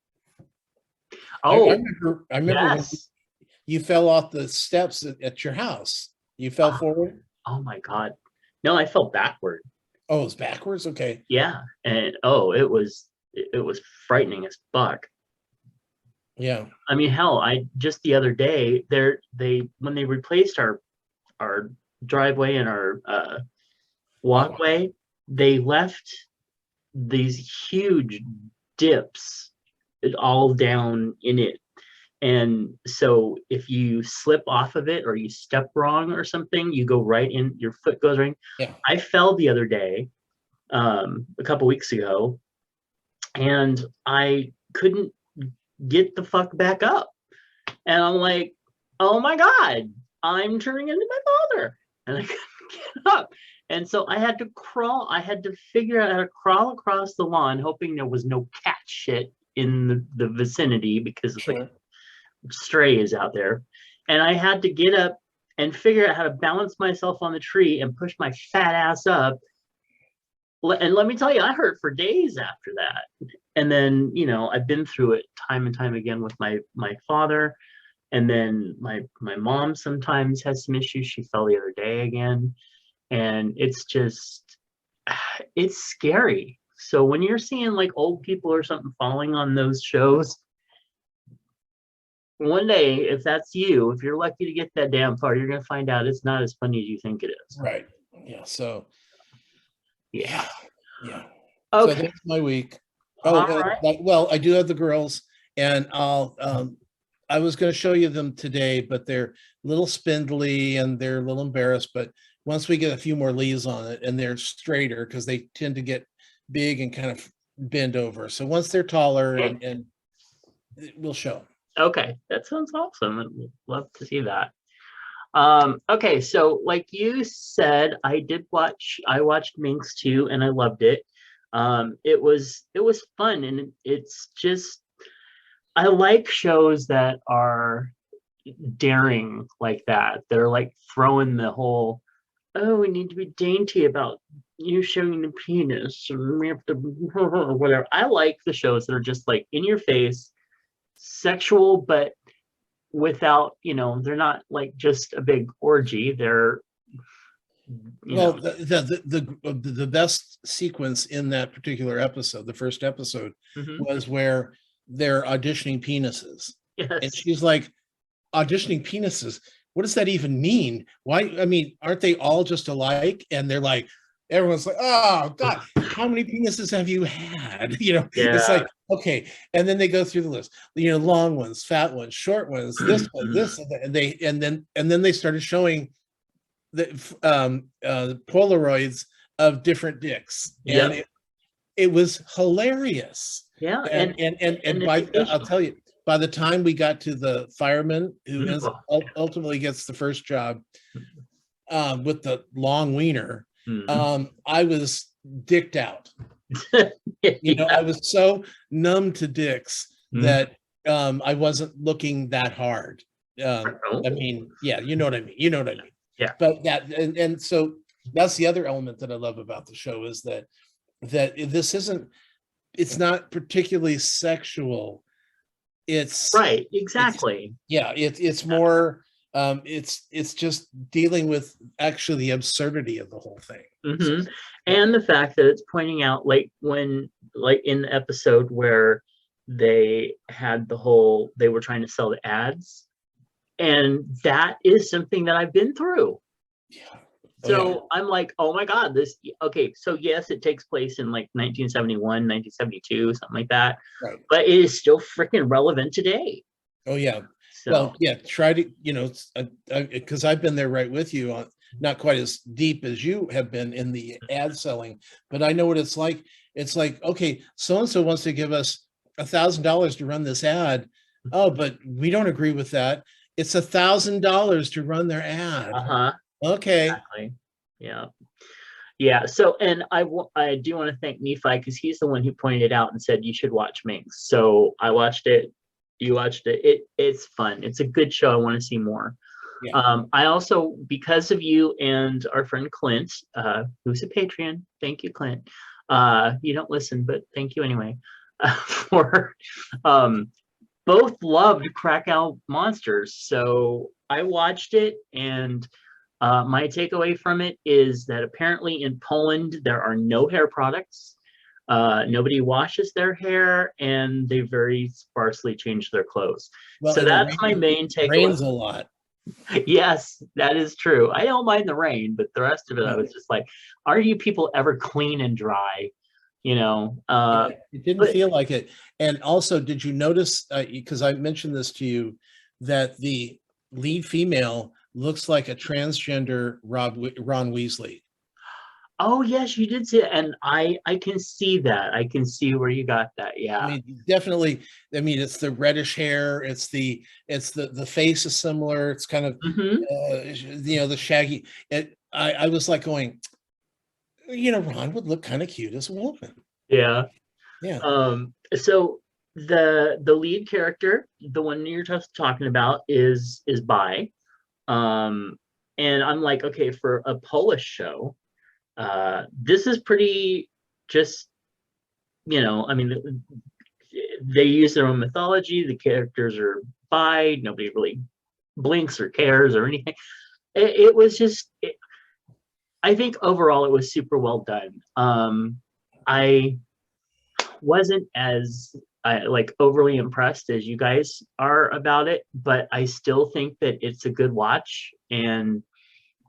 I Oh, remember when yes. you fell off the steps at your house. You fell forward? Oh my God. No, I fell backward. Oh, it's backwards? Okay. Yeah. And it was frightening as fuck. Yeah. I mean, hell, I just the other day when they replaced our driveway and our walkway, they left these huge dips all down in it. And so if you slip off of it or you step wrong or something, you go right in, your foot goes right in. Yeah. I fell the other day, a couple weeks ago, and I couldn't get the fuck back up. And I'm like, oh my God, I'm turning into my father. And I couldn't get up. And so I had to figure out how to crawl across the lawn, hoping there was no cat shit in the vicinity, because it's like strays out there. And I had to get up and figure out how to balance myself on the tree and push my fat ass up. And let me tell you, I hurt for days after that. And then, I've been through it time and time again with my father. And then my mom sometimes has some issues. She fell the other day again. And it's scary. So when you're seeing like old people or something falling on those shows, one day, if that's you, if you're lucky to get that damn far, you're going to find out it's not as funny as you think it is. Right. Yeah. So, yeah. Yeah. Okay. So that's my week. Right. Well, I do have the girls, and I was going to show you them today, but they're a little spindly and they're a little embarrassed. But once we get a few more leaves on it, and they're straighter, because they tend to get big and kind of bend over. So once they're taller, and we'll show. Okay, that sounds awesome. I'd love to see that. Okay, so like you said, I watched Minx too, and I loved it. It was fun, and it's just, I like shows that are daring like that. They're like throwing the whole, oh, we need to be dainty about you showing the penis, and we have to or whatever. I like the shows that are just like in your face, sexual, but without, they're not like just a big orgy. They're the best sequence in that particular episode, the first episode, was where they're auditioning penises. Yes. And she's like, auditioning penises, what does that even mean? Why? I mean, aren't they all just alike? And they're like, everyone's like, oh God, how many penises have you had? It's like, okay. And then they go through the list, long ones, fat ones, short ones, this one, this, and then they started showing the Polaroids of different dicks. And it was hilarious. Yeah. And I'll tell you, by the time we got to the fireman who ultimately gets the first job with the long wiener, I was dicked out. I was so numb to dicks that I wasn't looking that hard. I mean, yeah, you know what I mean. Yeah. But and so that's the other element that I love about the show, is that it's not particularly sexual. It's right. Exactly. It's more It's just dealing with actually the absurdity of the whole thing. So, Mm-hmm. And the fact that it's pointing out, like like in the episode where they had they were trying to sell the ads, and that is something that I've been through. yeah. Oh, yeah. So I'm like, oh my God, okay. So yes, it takes place in like 1971, 1972, something like that. Right. But it is still freaking relevant today. Oh, yeah. So, Well, yeah, try to, because I've been there right with you, on not quite as deep as you have been in the ad selling, but I know what it's like. It's like, okay, so-and-so wants to give us $1,000 to run this ad. Oh, but we don't agree with that. It's $1,000 to run their ad. uh-huh, Okay. exactly. Yeah. Yeah. So, and I do want to thank Nephi because he's the one who pointed it out and said you should watch Minx. So I watched it. You watched it. It's fun. It's a good show. I want to see more. Yeah. I also, because of you and our friend Clint, who's a Patreon, thank you, Clint. You don't listen, but thank you anyway. For both loved Krakow Monsters, so I watched it, and my takeaway from it is that apparently in Poland there are no hair products. Nobody washes their hair, and they very sparsely change their clothes. Well, So and that's my main takeaway. rains a lot. Yes, that is true. I don't mind the rain, but the rest of it, I Yeah. was just like, are you people ever clean and dry? Yeah, it didn't But feel like it. And also, did you notice, because I mentioned this to you, that the lead female looks like a transgender Ron Weasley? oh yes, you did say it, and I can see that. I can see where you got that. I Yeah. mean, definitely. I mean, it's the reddish hair. It's the face is similar. It's kind of, Hmm. the shaggy. I was like going, Ron would look kind of cute as a woman. Yeah. Yeah. So the lead character, the one you're just talking about, is bi. Um, and I'm like, okay, for a Polish show, this is pretty just, I mean, they use their own mythology. The characters are bi. Nobody really blinks or cares or anything. It was just, I think overall it was super well done. I wasn't as like overly impressed as you guys are about it, but I still think that it's a good watch and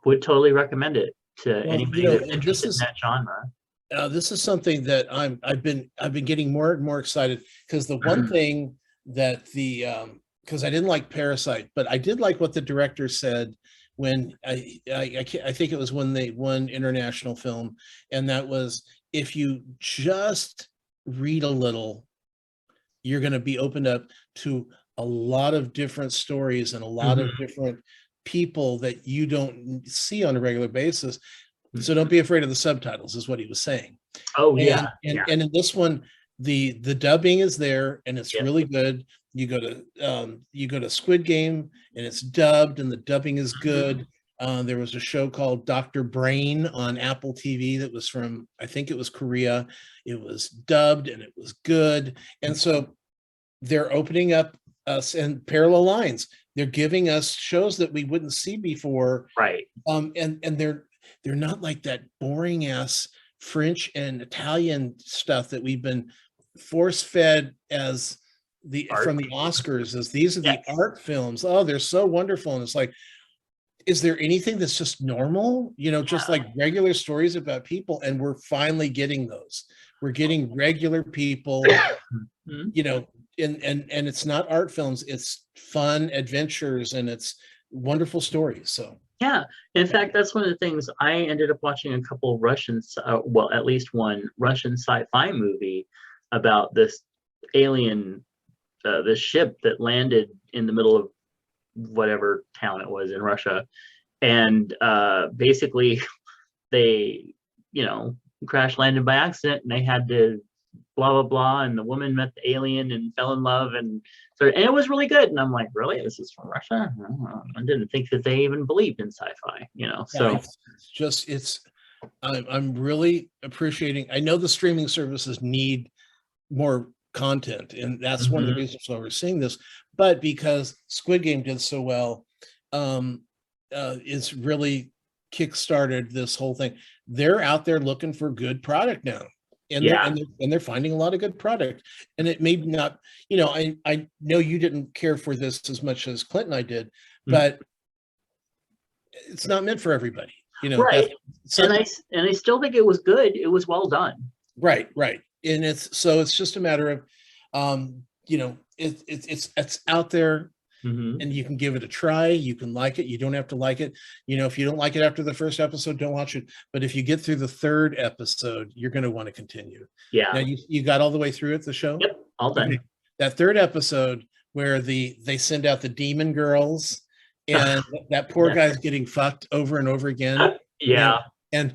would totally recommend it to Well, anybody that's and this interested in is that genre. this is something that I've been getting more and more excited, because the one thing that because I didn't like Parasite, but I did like what the director said when I think it was when they won international film, and that was, if you just read a little, you're going to be opened up to a lot of different stories and a lot of Mhm. different people that you don't see on a regular basis. So don't be afraid of the subtitles, is what he was saying. Oh And yeah, and yeah. and in this one, the dubbing is there and it's Yes. really good. You go to Squid Game and it's dubbed and the dubbing is Mhm. good. There was a show called Dr. Brain on Apple TV that was from, I think it was Korea. It was dubbed and it was good. And so they're opening up us and parallel lines. They're giving us shows that we wouldn't see before. Right. And they're not like that boring ass French and Italian stuff that we've been force fed as Art. from the Oscars, as these are the Yes. art films. Oh, they're so wonderful. And it's like, is there anything that's just normal? Just Yeah. like regular stories about people. And we're finally getting those. We're getting regular people, Mhm. you know, and it's not art films, it's fun adventures and it's wonderful stories. So Yeah. In fact, that's one of the things I ended up watching a couple Russian, well, at least one Russian sci-fi movie about this alien, this ship that landed in the middle of whatever town it was in Russia, and basically they, you know, crash landed by accident, and they had to blah blah blah, and the woman met the alien and fell in love, and so and it was really good. And I'm like, really, this is from Russia? I didn't think that they even believed in sci-fi, yeah, so I'm really appreciating. I know the streaming services need more content, and that's one of the mhm. reasons why we're seeing this. But because Squid Game did so well, it's really kickstarted this whole thing. They're out there looking for good product now, and they're finding a lot of good product. And it may not, I know you didn't care for this as much as Clint and I did, but it's not meant for everybody, right. And I still think it was good. It was well done. Right. And it's just a matter of, it's out there. And you can give it a try. You can like it. You don't have to like it. If you don't like it after the first episode, don't watch it. But if you get through the third episode, you're going to want to continue. Yeah. Now you got all the way through it, the show? Yep. All done. Okay. That third episode where they send out the demon girls and that poor guy's getting fucked over and over again. Yeah. And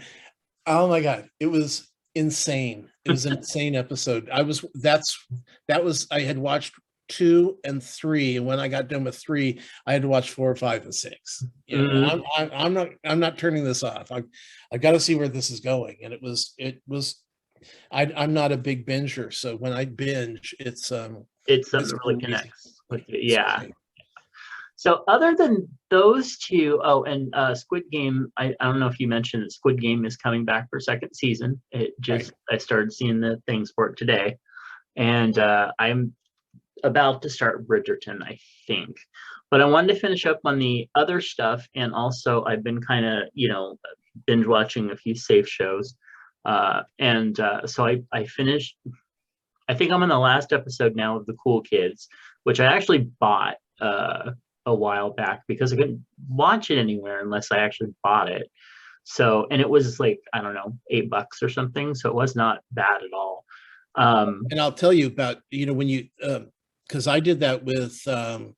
oh my God, it was insane. It was an insane episode. I had watched 2 and 3, and when I got done with 3, I had to watch 4, 5, and 6. I'm not turning this off. I've got to see where this is going. And it was I'm not a big binger, so when I binge, it's something that really connects with it. Yeah. So other than those two, and Squid Game, I don't know if you mentioned that Squid Game is coming back for second season. I started seeing the things for it today, and I'm about to start Bridgerton, I think. But I wanted to finish up on the other stuff, and also I've been kind of, binge watching a few safe shows. So I finished, I think I'm on the last episode now of The Cool Kids, which I actually bought a while back because I couldn't watch it anywhere unless I actually bought it. So, and it was like, I don't know, $8 or something. So it was not bad at all. And I'll tell you about, when you, because I did that with the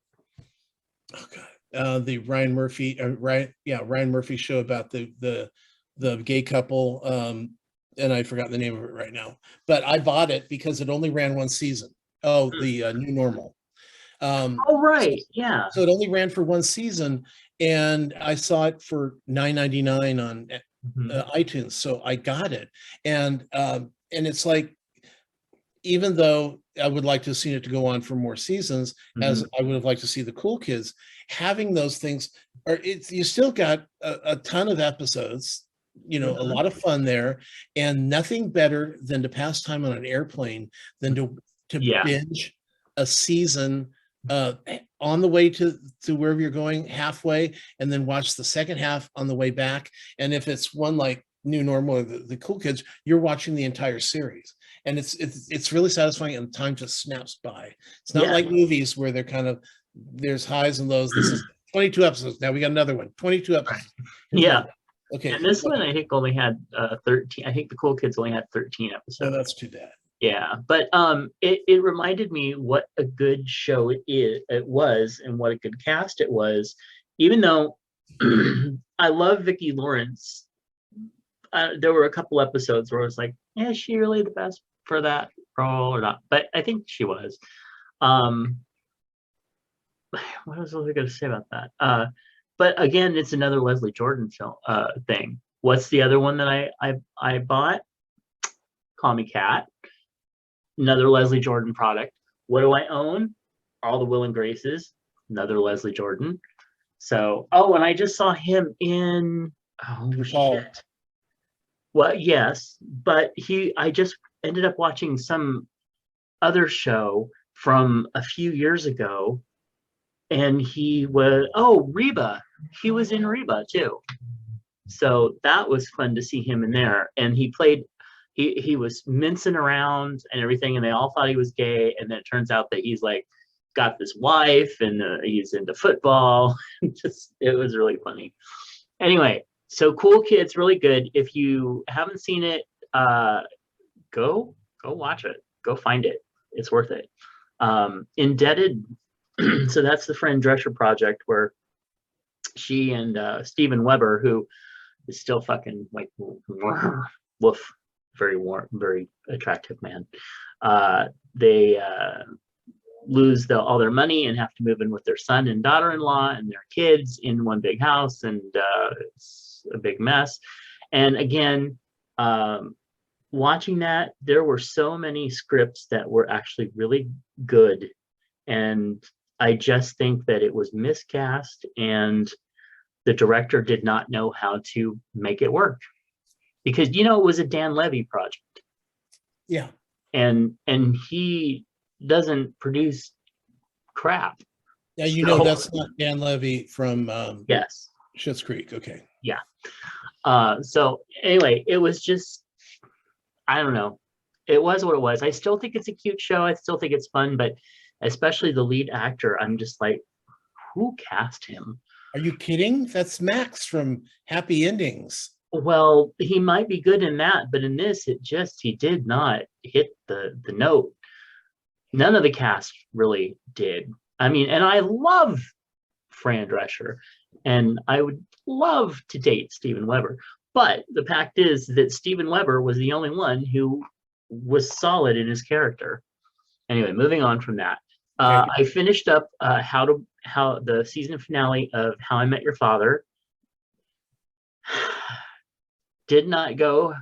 Ryan Murphy show about the gay couple, and I forgot the name of it right now, but I bought it because it only ran one season. The New Normal. Right. Yeah. So it only ran for one season, and I saw it for $9.99 on iTunes. So I got it, and it's like, even though I would like to have seen it to go on for more seasons, as I would have liked to see The Cool Kids, having those things, you still got a ton of episodes, a lot of fun there, and nothing better than to pass time on an airplane than to binge a season on the way to wherever you're going, halfway, and then watch the second half on the way back. And if it's one like New Normal or the Cool Kids, you're watching the entire series. And it's really satisfying, and time just snaps by. It's not like movies where they're there's highs and lows. This is 22 episodes. Now we got another one, 22 episodes. Right. Yeah. Okay. And this one I think only had 13. I think The Cool Kids only had 13 episodes. Oh, that's too bad. Yeah, but it reminded me what a good show it was, and what a good cast it was. Even though I love Vicki Lawrence, there were a couple episodes where I was like, is she really the best for that role or not? But I think she was. What else was I going to say about that? But again, it's another Leslie Jordan film thing. What's the other one that I bought? Call Me Kat. Another Leslie Jordan product. What do I own? All the Will and Graces. Another Leslie Jordan. So, and I just saw him in shit. Well, yes, but I just ended up watching some other show from a few years ago, and he was Reba. He was in Reba too. So that was fun to see him in there, and he played. He was mincing around and everything, and they all thought he was gay, and then it turns out that he's like got this wife, and he's into football. It was really funny. Anyway, so Cool Kids, really good. If you haven't seen it, go watch it. Go find it. It's worth it. Indebted. So that's the Fran Drescher project, where she and Steven Weber, who is still fucking like woof. Very warm, very attractive man. They lose all their money and have to move in with their son and daughter-in-law and their kids in one big house, and it's a big mess. And again, watching that, there were so many scripts that were actually really good, and I just think that it was miscast and the director did not know how to make it work because it was a Dan Levy project. Yeah. And he doesn't produce crap. Yeah, that's not Dan Levy from yes. Schitt's Creek. Okay. Yeah. So anyway, it was just, I don't know. It was what it was. I still think it's a cute show. I still think it's fun, but especially the lead actor, I'm just like, who cast him? Are you kidding? That's Max from Happy Endings. Well, he might be good in that, but in this, he did not hit the note. None of the cast really did. I mean, and I love Fran Drescher, and I would love to date Steven Weber. But the fact is that Steven Weber was the only one who was solid in his character. Anyway, moving on from that. Okay. I finished up how the season finale of How I Met Your Father. Did not go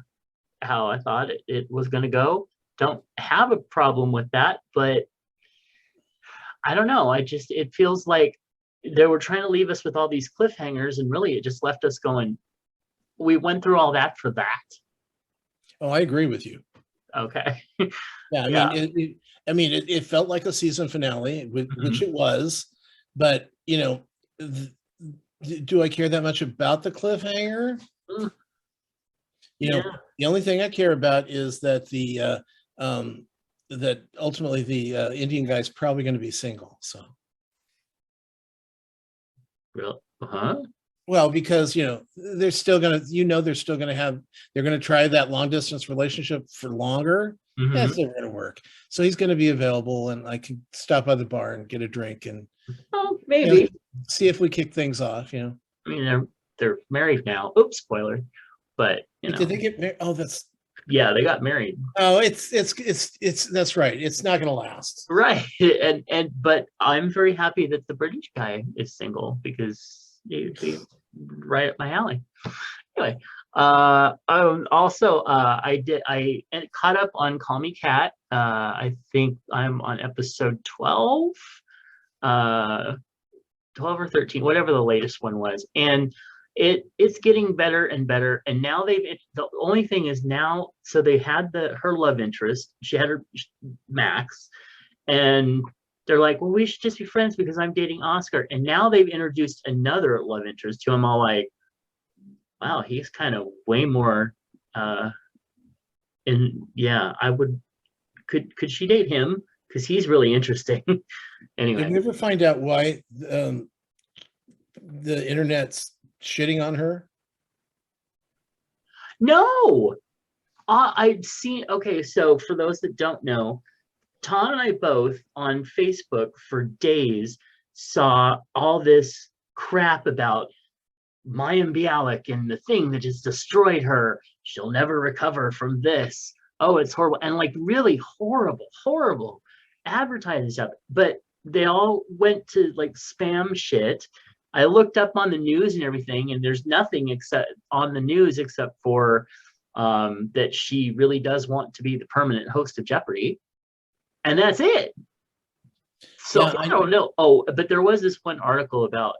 how I thought it was going to go. Don't have a problem with that, but I don't know. It feels like they were trying to leave us with all these cliffhangers, and really it just left us going, we went through all that for that. Oh, I agree with you. Okay. Yeah, I mean, it felt like a season finale, which it was, but do I care that much about the cliffhanger? The only thing I care about is that that ultimately the Indian guy's probably going to be single. So, real, well, because they're still gonna, they're gonna try that long distance relationship for longer. That's never gonna work. So he's gonna be available, and I can stop by the bar and get a drink and maybe see if we kick things off. I mean, they're married now. Oops, spoiler. But did they get married? Oh, they got married. Oh, it's that's right. It's not gonna last. Right. But I'm very happy that the British guy is single because he's right up my alley. Anyway, also I caught up on Call Me Kat. I think I'm on episode 12, 12 or 13, whatever the latest one was, and it's getting better and better. And now the only thing is now, so they had her love interest. She had her Max, and they're like, well, we should just be friends because I'm dating Oscar. And now they've introduced another love interest to him. All like, wow, he's kind of way more. And yeah, I would. Could she date him? Because he's really interesting. Anyway, did we ever find out why the internet's shitting on her? No, I've seen. Okay, so for those that don't know, Tom and I both on Facebook for days saw all this crap about Mayim Bialik and the thing that just destroyed her. She'll never recover from this. Oh, it's horrible. And like really horrible advertising stuff. But they all went to like spam shit. I looked up on the news and everything, and there's nothing except on the news except for that she really does want to be the permanent host of Jeopardy. And that's it. So yeah, I don't know. Oh, but there was this one article about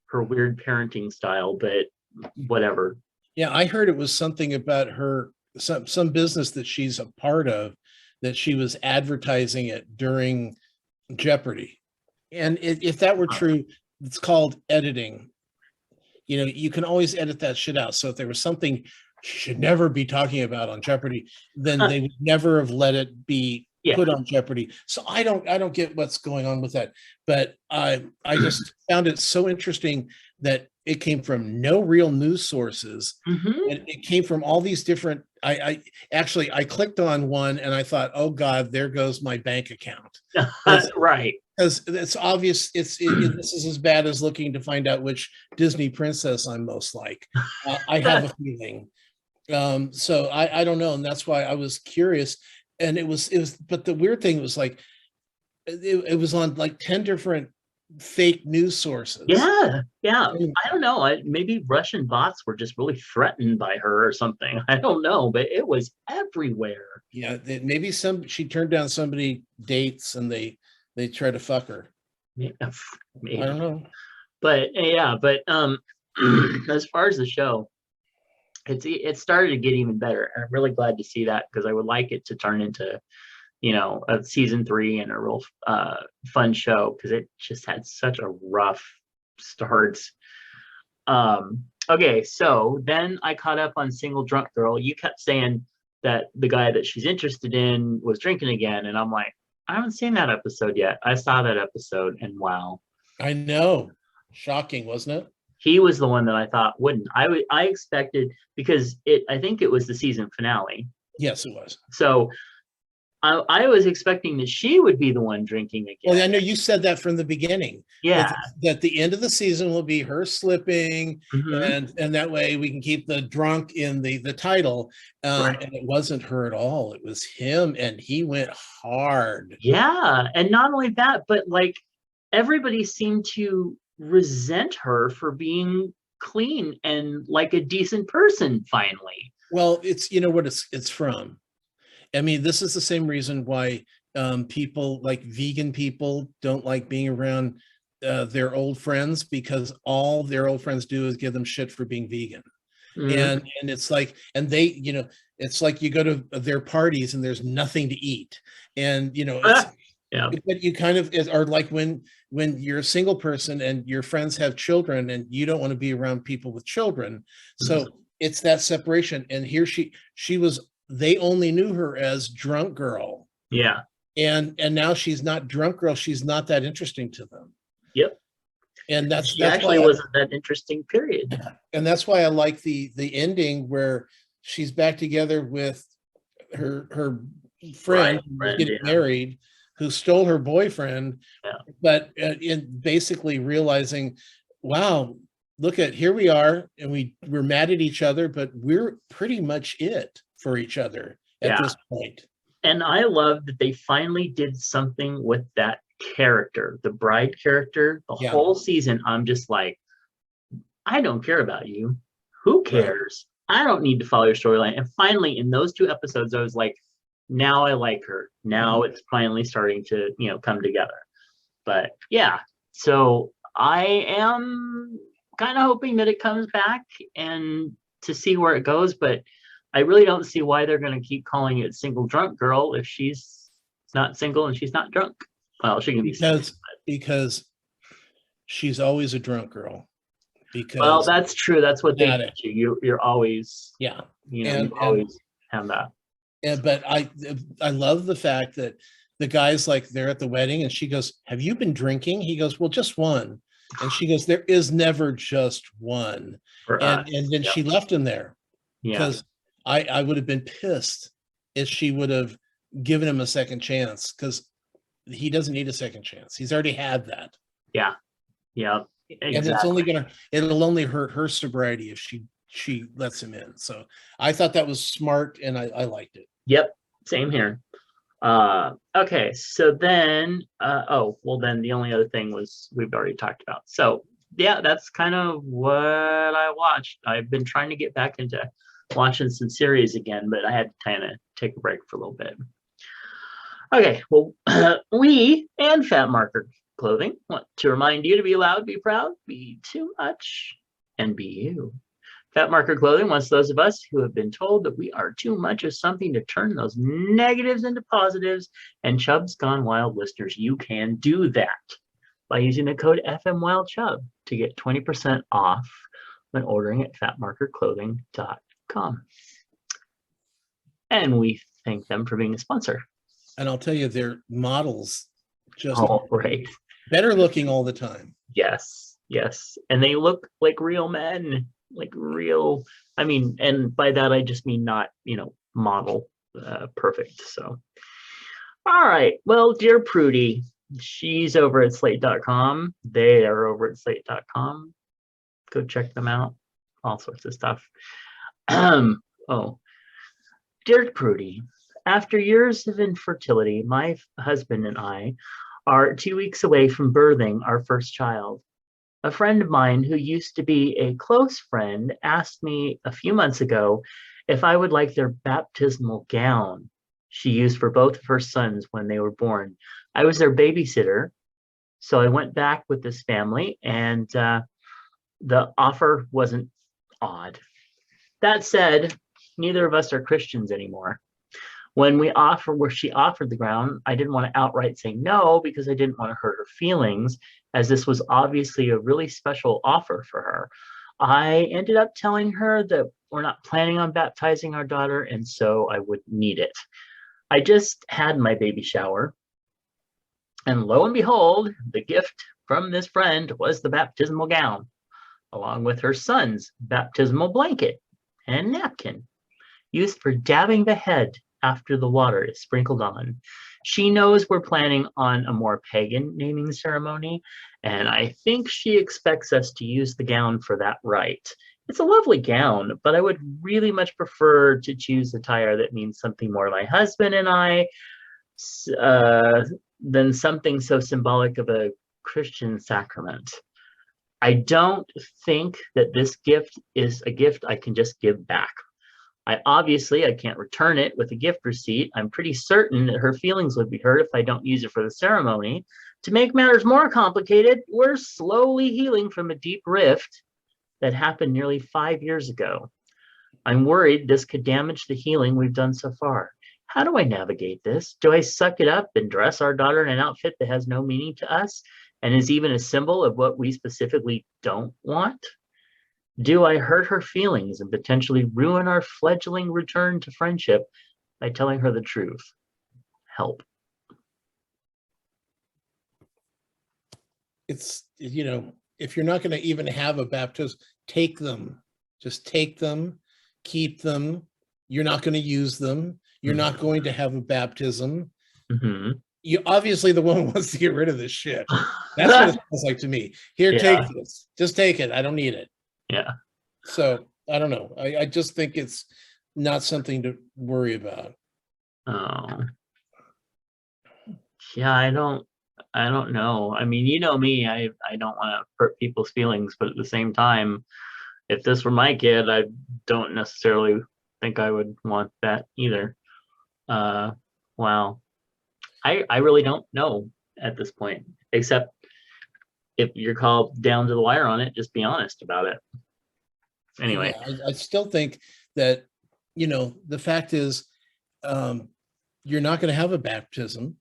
her weird parenting style, but whatever. Yeah, I heard it was something about her, some business that she's a part of, that she was advertising it during Jeopardy. And if that were true, it's called editing. You can always edit that shit out. So if there was something she should never be talking about on Jeopardy, then they would never have let it be put on Jeopardy. So I don't get what's going on with that. But I just found it so interesting that it came from no real news sources. And it came from all these different, I clicked on one and I thought, oh God, there goes my bank account. Right. Because it's obvious this is as bad as looking to find out which Disney princess I'm most like. I have a feeling. So I don't know. And that's why I was curious. And it was, but the weird thing was like, it was on like 10 different fake news sources. Yeah. I don't know. Maybe Russian bots were just really threatened by her or something. I don't know, but it was everywhere. Yeah, maybe she turned down somebody dates and they try to fuck her. Maybe. I don't know. But yeah, but as far as the show, it started to get even better. I'm really glad to see that because I would like it to turn into, a season 3 and a real fun show because it just had such a rough start. Okay, so then I caught up on Single Drunk Girl. You kept saying that the guy that she's interested in was drinking again, and I'm like, I haven't seen that episode yet. I saw that episode, and wow, I know. Shocking, wasn't it? he was the one that I thought wouldn't. I expected because I think it was the season finale. Yes, it was. So I was expecting that she would be the one drinking again. Well, I know you said that from the beginning. Yeah. That the end of the season will be her slipping, and that way we can keep the drunk in the title. Right. And it wasn't her at all. It was him, and he went hard. Yeah, and not only that, but like everybody seemed to resent her for being clean and like a decent person finally. Well, it's what it's from. I mean, this is the same reason why people like vegan people don't like being around their old friends, because all their old friends do is give them shit for being vegan. And it's like, and they, it's like you go to their parties and there's nothing to eat. And, yeah. But you kind of are like when you're a single person and your friends have children and you don't want to be around people with children. So it's that separation. And here she was, they only knew her as drunk girl. Yeah. And now she's not drunk girl. She's not that interesting to them. Yep. And that's actually wasn't that interesting, period. And that's why I like the ending where she's back together with her friend who's getting married, who stole her boyfriend. Yeah. But in basically realizing, wow, look at, here we are, and we're mad at each other, but we're pretty much it for each other at this point. And I love that they finally did something with that character, the bride character. The whole season, I'm just like, I don't care about you. Who cares? Right. I don't need to follow your storyline. And finally, in those 2 episodes, I was like, now I like her. Now it's finally starting to, come together. But yeah, so I am kind of hoping that it comes back and to see where it goes. But I really don't see why they're going to keep calling it Single Drunk Girl if she's not single and she's not drunk. Well, she can be because she's always a drunk girl. Because well, that's true. That's what they teach you. You're always you always have that. But I love the fact that the guy's like, they're at the wedding and she goes, "Have you been drinking?" He goes, "Well, just one." And she goes, "There is never just one." And then she left him there. Because I would have been pissed if she would have given him a second chance, because he doesn't need a second chance. He's already had that. Yeah. Yeah. Exactly. And it'll only hurt her sobriety if she lets him in. So I thought that was smart, and I liked it. Yep. Same here. Okay. So then, then the only other thing was we've already talked about. So yeah, that's kind of what I watched. I've been trying to get back into watching some series again, but I had to kind of take a break for a little bit. Okay, well, we and Fat Marker Clothing want to remind you to be loud, be proud, be too much, and be you. Fat Marker Clothing wants those of us who have been told that we are too much of something to turn those negatives into positives. And Chubs Gone Wild listeners, you can do that by using the code FMWildChub to get 20% off when ordering at fatmarkerclothing.com. And we thank them for being a sponsor. And I'll tell you, their models just better looking all the time. Yes. And they look like real men, like real, and by that I just mean not, model perfect. So, all right. Well, dear Prudy, she's over at slate.com. They are over at slate.com. Go check them out. All sorts of stuff. Dear Prudy, after years of infertility, my husband and I are 2 weeks away from birthing our first child. A friend of mine who used to be a close friend asked me a few months ago if I would like their baptismal gown she used for both of her sons when they were born. I was their babysitter So I went back with this family, and the offer wasn't odd. That said, neither of us are Christians anymore. Where she offered the ground, I didn't want to outright say no because I didn't want to hurt her feelings, as this was obviously a really special offer for her. I ended up telling her that we're not planning on baptizing our daughter, and so I wouldn't need it. I just had my baby shower, and lo and behold, the gift from this friend was the baptismal gown, along with her son's baptismal blanket and napkin, used for dabbing the head after the water is sprinkled on. She knows we're planning on a more pagan naming ceremony, and I think she expects us to use the gown for that rite. It's a lovely gown, but I would really much prefer to choose attire that means something more my husband and I than something so symbolic of a Christian sacrament. I don't think that this gift is a gift I can just give back. I can't return it with a gift receipt. I'm pretty certain that her feelings would be hurt if I don't use it for the ceremony. To make matters more complicated, we're slowly healing from a deep rift that happened nearly 5 years ago. I'm worried this could damage the healing we've done so far. How do I navigate this? Do I suck it up and dress our daughter in an outfit that has no meaning to us and is even a symbol of what we specifically don't want? Do I hurt her feelings and potentially ruin our fledgling return to friendship by telling her the truth? Help. It's, if you're not going to even have a baptism, take them. Just take them, keep them. You're not going to use them. You're not going to have a baptism. Mm-hmm. You obviously, the woman wants to get rid of this shit. That's what it sounds like to me. Here, take this. Just take it. I don't need it. Yeah. So I don't know. I just think it's not something to worry about. Oh. Yeah, I don't know. I mean, you know me, I don't want to hurt people's feelings, but at the same time, if this were my kid, I don't necessarily think I would want that either. Wow. I really don't know at this point, except if you're called down to the wire on it, just be honest about it. Anyway. Yeah, I still think that, the fact is, you're not going to have a baptism.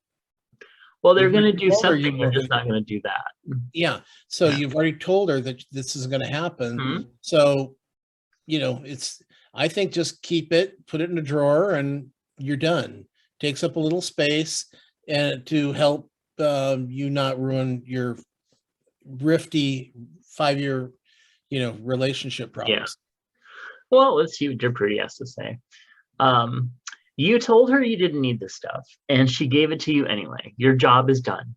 Well, they're going to do something. They're just not going to do that. Yeah. So you've already told her that this is going to happen. Mm-hmm. So, I think just keep it, put it in a drawer, and you're done. Takes up a little space and to help you not ruin your rifty 5-year, relationship problems. Yeah. Well, let's see what Dupree has to say. You told her you didn't need this stuff, and she gave it to you anyway. Your job is done.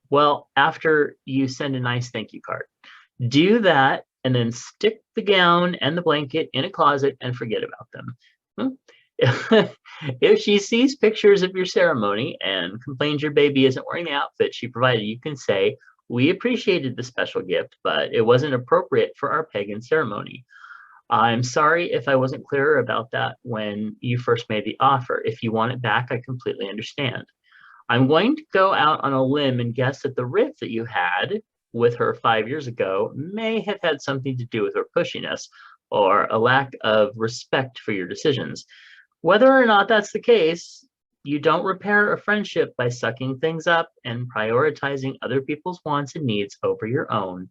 Well, after you send a nice thank you card, do that and then stick the gown and the blanket in a closet and forget about them. If she sees pictures of your ceremony and complains your baby isn't wearing the outfit she provided, you can say, "We appreciated the special gift, but it wasn't appropriate for our pagan ceremony. I'm sorry if I wasn't clearer about that when you first made the offer. If you want it back, I completely understand. I'm going to go out on a limb and guess that the rift that you had with her 5 years ago may have had something to do with her pushiness or a lack of respect for your decisions. Whether or not that's the case, you don't repair a friendship by sucking things up and prioritizing other people's wants and needs over your own.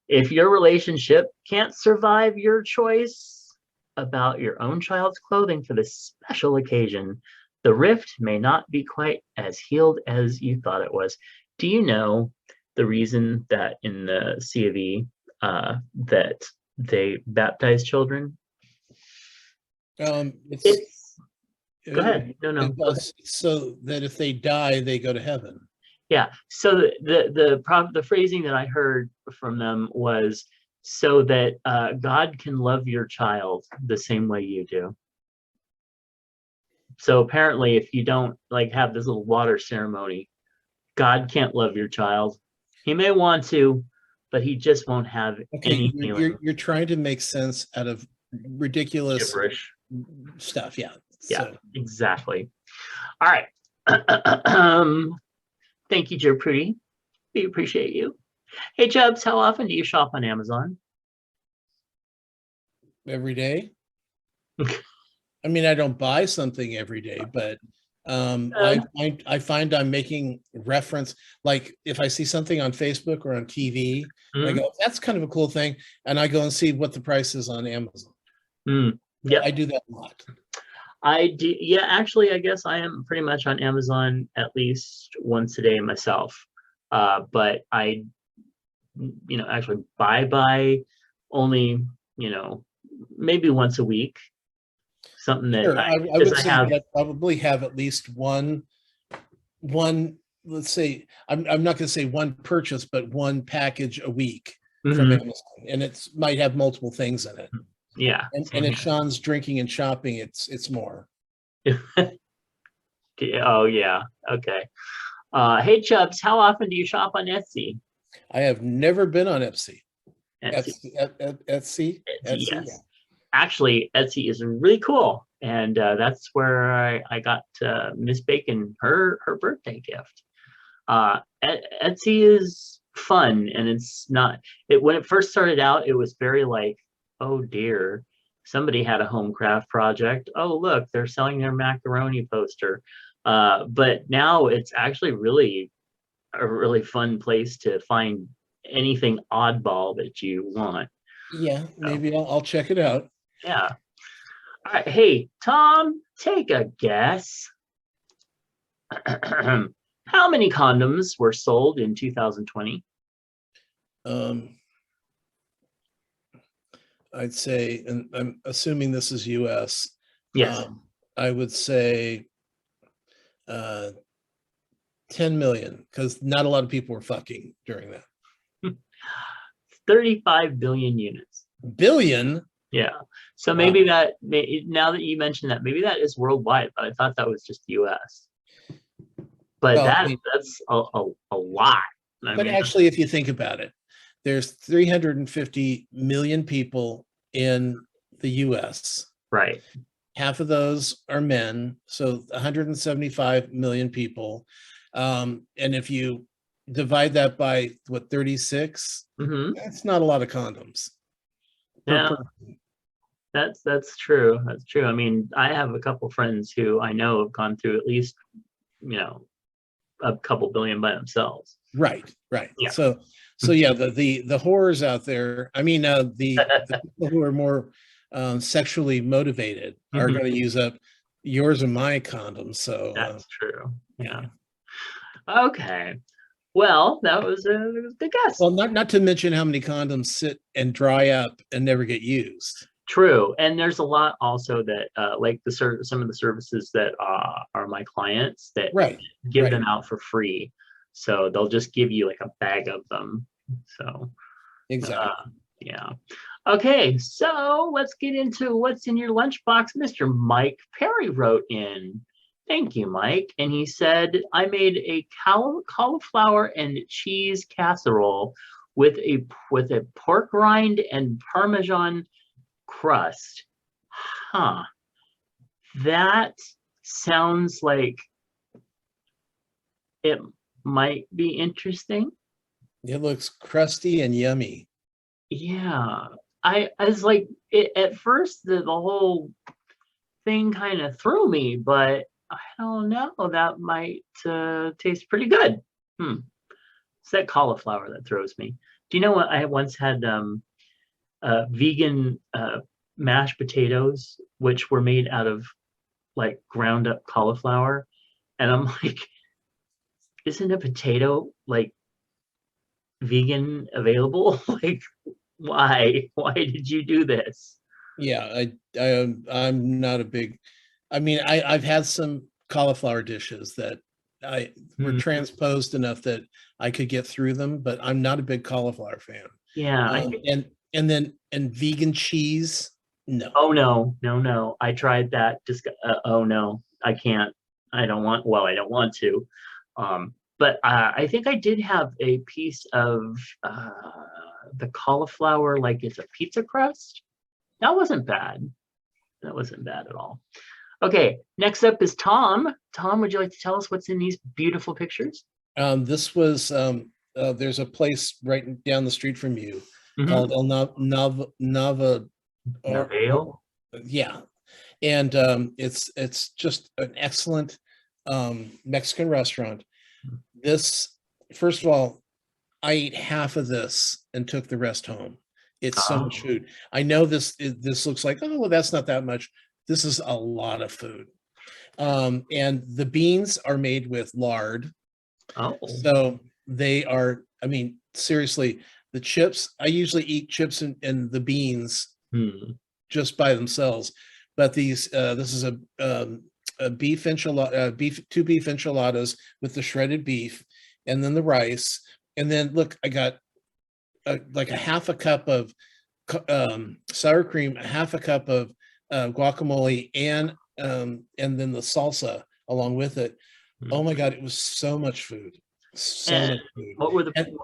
If your relationship can't survive your choice about your own child's clothing for this special occasion, the rift may not be quite as healed as you thought it was." Do you know the reason that in the C of E that they baptize children? Go ahead. No. So that if they die, they go to heaven. Yeah. So the phrasing that I heard from them was so that God can love your child the same way you do. So apparently, if you don't have this little water ceremony, God can't love your child. He may want to, but he just won't have any feeling. You're trying to make sense out of ridiculous gibberish stuff. Yeah. Yeah, exactly. All right. Thank you, Joe Prudy. We appreciate you. Hey, Chubs, how often do you shop on Amazon? Every day. I mean, I don't buy something every day, but I find I'm making reference, like if I see something on Facebook or on TV, I go, that's kind of a cool thing, and I go and see what the price is on Amazon. Yeah, I do that a lot. I do. Yeah, actually, I guess I am pretty much on Amazon at least once a day myself. But I, actually buy only, maybe once a week. Something that Sure, I would say that I probably have at least one. Let's say I'm not going to say one purchase, but one package a week from Amazon, and it might have multiple things in it. Yeah, and if Sean's drinking and shopping, it's more. Oh yeah, okay. Hey Chubs, how often do you shop on Etsy? I have never been on Etsy. Etsy, yes. Actually, Etsy is really cool, and that's where I got Miss Bacon her birthday gift. Etsy is fun, and it's not. When it first started out, it was very like, oh dear, somebody had a home craft project. Oh look, they're selling their macaroni poster. But now it's actually really a really fun place to find anything oddball that you want. Yeah, maybe I'll check it out. Yeah. All right. Hey, Tom, take a guess. How many condoms were sold in 2020? I'd say, and I'm assuming this is US. Yes. I would say 10 million, because not a lot of people were fucking during that. 35 billion units. Billion? Yeah. So maybe that, now that you mentioned that, maybe that is worldwide, but I thought that was just US. But that's a lot. But actually, if you think about it, there's 350 million people in the US. Right. Half of those are men, so 175 million people. And if you divide that by 36, that's not a lot of condoms. Yeah. That's true. That's true. I mean, I have a couple friends who I know have gone through at least, a couple billion by themselves. Right. Yeah. So yeah, the horrors out there. I mean, the people who are more sexually motivated are going to use up yours or my condoms. So that's true. Yeah. Okay. Well, that was a good guess. Well, not to mention how many condoms sit and dry up and never get used. True, and there's a lot also that like some of the services that are my clients that give them out for free. So they'll just give you like a bag of them. So exactly. Yeah. Okay, so let's get into what's in your lunchbox. Mr. Mike Perry wrote in. Thank you, Mike. And he said, I made a cauliflower and cheese casserole with a pork rind and Parmesan crust. Huh. That sounds like it might be interesting. It looks crusty and yummy. Yeah. I was like, at first the whole thing kind of threw me, but I don't know. That might taste pretty good. It's that cauliflower that throws me. Do you know what? I once had vegan mashed potatoes, which were made out of like ground up cauliflower. And I'm like, isn't a potato like vegan available? Like, why did you do this? Yeah, I'm not a big, I mean, I've had some cauliflower dishes that were transposed enough that I could get through them, but I'm not a big cauliflower fan. Yeah. And vegan cheese, no. Oh no. I tried that. Just oh no, I can't. I don't want to. But I think I did have a piece of the cauliflower, like it's a pizza crust. That wasn't bad. That wasn't bad at all. Okay, next up is Tom. Tom, would you like to tell us what's in these beautiful pictures? This was there's a place right down the street from you Mhm. called El Nava, or Navajo. yeah, and it's just an excellent Mexican restaurant. This, first of all, I ate half of this and took the rest home. It's so much Oh. food. I know this looks like, oh, well, that's not that much. This is a lot of food. And the beans are made with lard. Oh. So they are, I mean, seriously, the chips, I usually eat chips and the beans Hmm. just by themselves. But this is a beef enchilada, two beef enchiladas with the shredded beef, and then the rice. And then look, I got like a half a cup of sour cream, a half a cup of guacamole, and then the salsa along with it. Oh my God, it was so much food, so And much food. what were the? And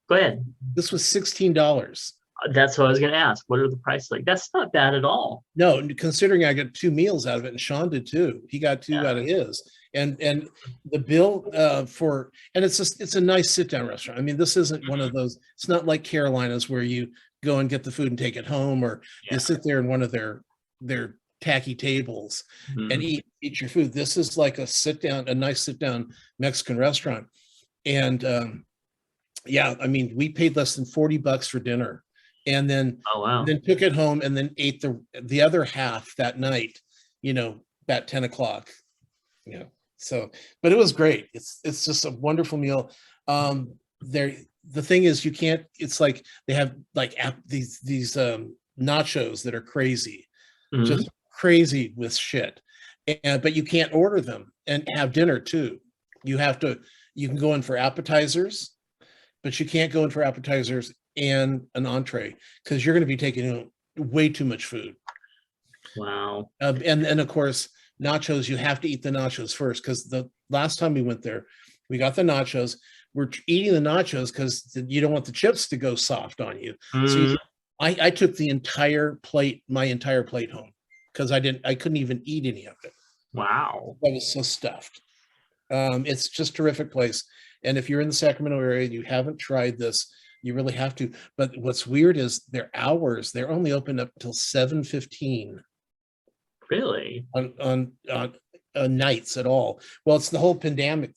Go ahead. this was $16. That's what I was going to ask. What are the prices like? That's not bad at all. No, considering I got two meals out of it, and Sean did too. He got two Yeah. out of his, and the bill for, and it's a nice sit down restaurant. I mean, this isn't one of those. It's not like Carolina's where you go and get the food and take it home, or Yeah. you sit there in one of their tacky tables and Mhm. eat your food. This is like a sit down, a nice sit down Mexican restaurant, and yeah, I mean, we paid less than $40 for dinner, and Oh wow. then took it home and then ate the other half that night, about 10 o'clock. So, but it was great. It's just a wonderful meal. There, the thing is, you can't. It's like they have like these nachos that are crazy, Mhm. just crazy with shit, and but you can't order them and have dinner too. You have to. You can go in for appetizers, but you can't go in for appetizers and an entree because you're going to be taking way too much food. Wow. And of course, nachos, you have to eat the nachos first because the last time we went there, we got the nachos. We're eating the nachos because you don't want the chips to go soft on you. So Mhm. I took the entire plate, my entire plate home because I couldn't even eat any of it. Wow. I was so stuffed. It's just a terrific place. And if you're in the Sacramento area and you haven't tried this, you really have to. But what's weird is their hours, they're only open up until 7:15 Really? on nights at all. Well, it's the whole pandemic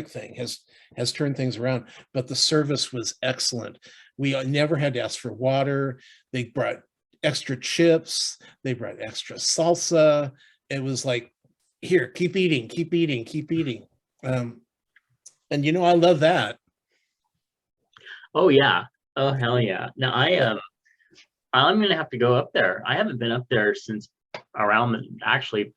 thing has turned things around, but the service was excellent. We never had to ask for water. They brought extra chips, they brought extra salsa. It was like, here, keep eating, keep eating, keep eating. Um, and I love that. Oh yeah. Oh hell yeah. Now I'm gonna have to go up there. I haven't been up there since around actually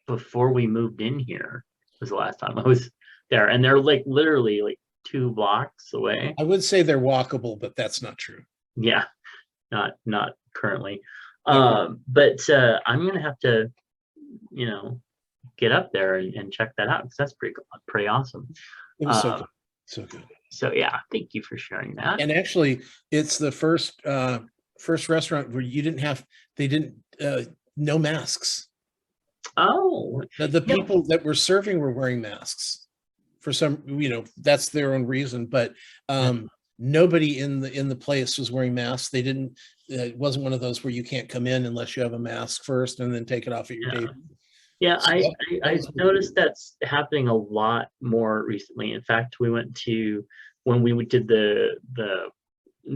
before we moved in here was the last time I was there, and they're like literally like 2 blocks away. I would say they're walkable, but that's not true. Yeah, not currently. Okay. But I'm gonna have to, you know, get up there and check that out because that's pretty awesome. It was so Um, good. So good. so yeah, thank you for sharing that. And actually, it's the first restaurant where they didn't no masks. Oh, The yeah, people that were serving were wearing masks for some, that's their own reason, but yeah, nobody in the place was wearing masks. They didn't. It wasn't one of those where you can't come in unless you have a mask first and then take it off at your yeah. table. Yeah, So that I was pretty noticed cool. that's happening a lot more recently. In fact, we went to when we did the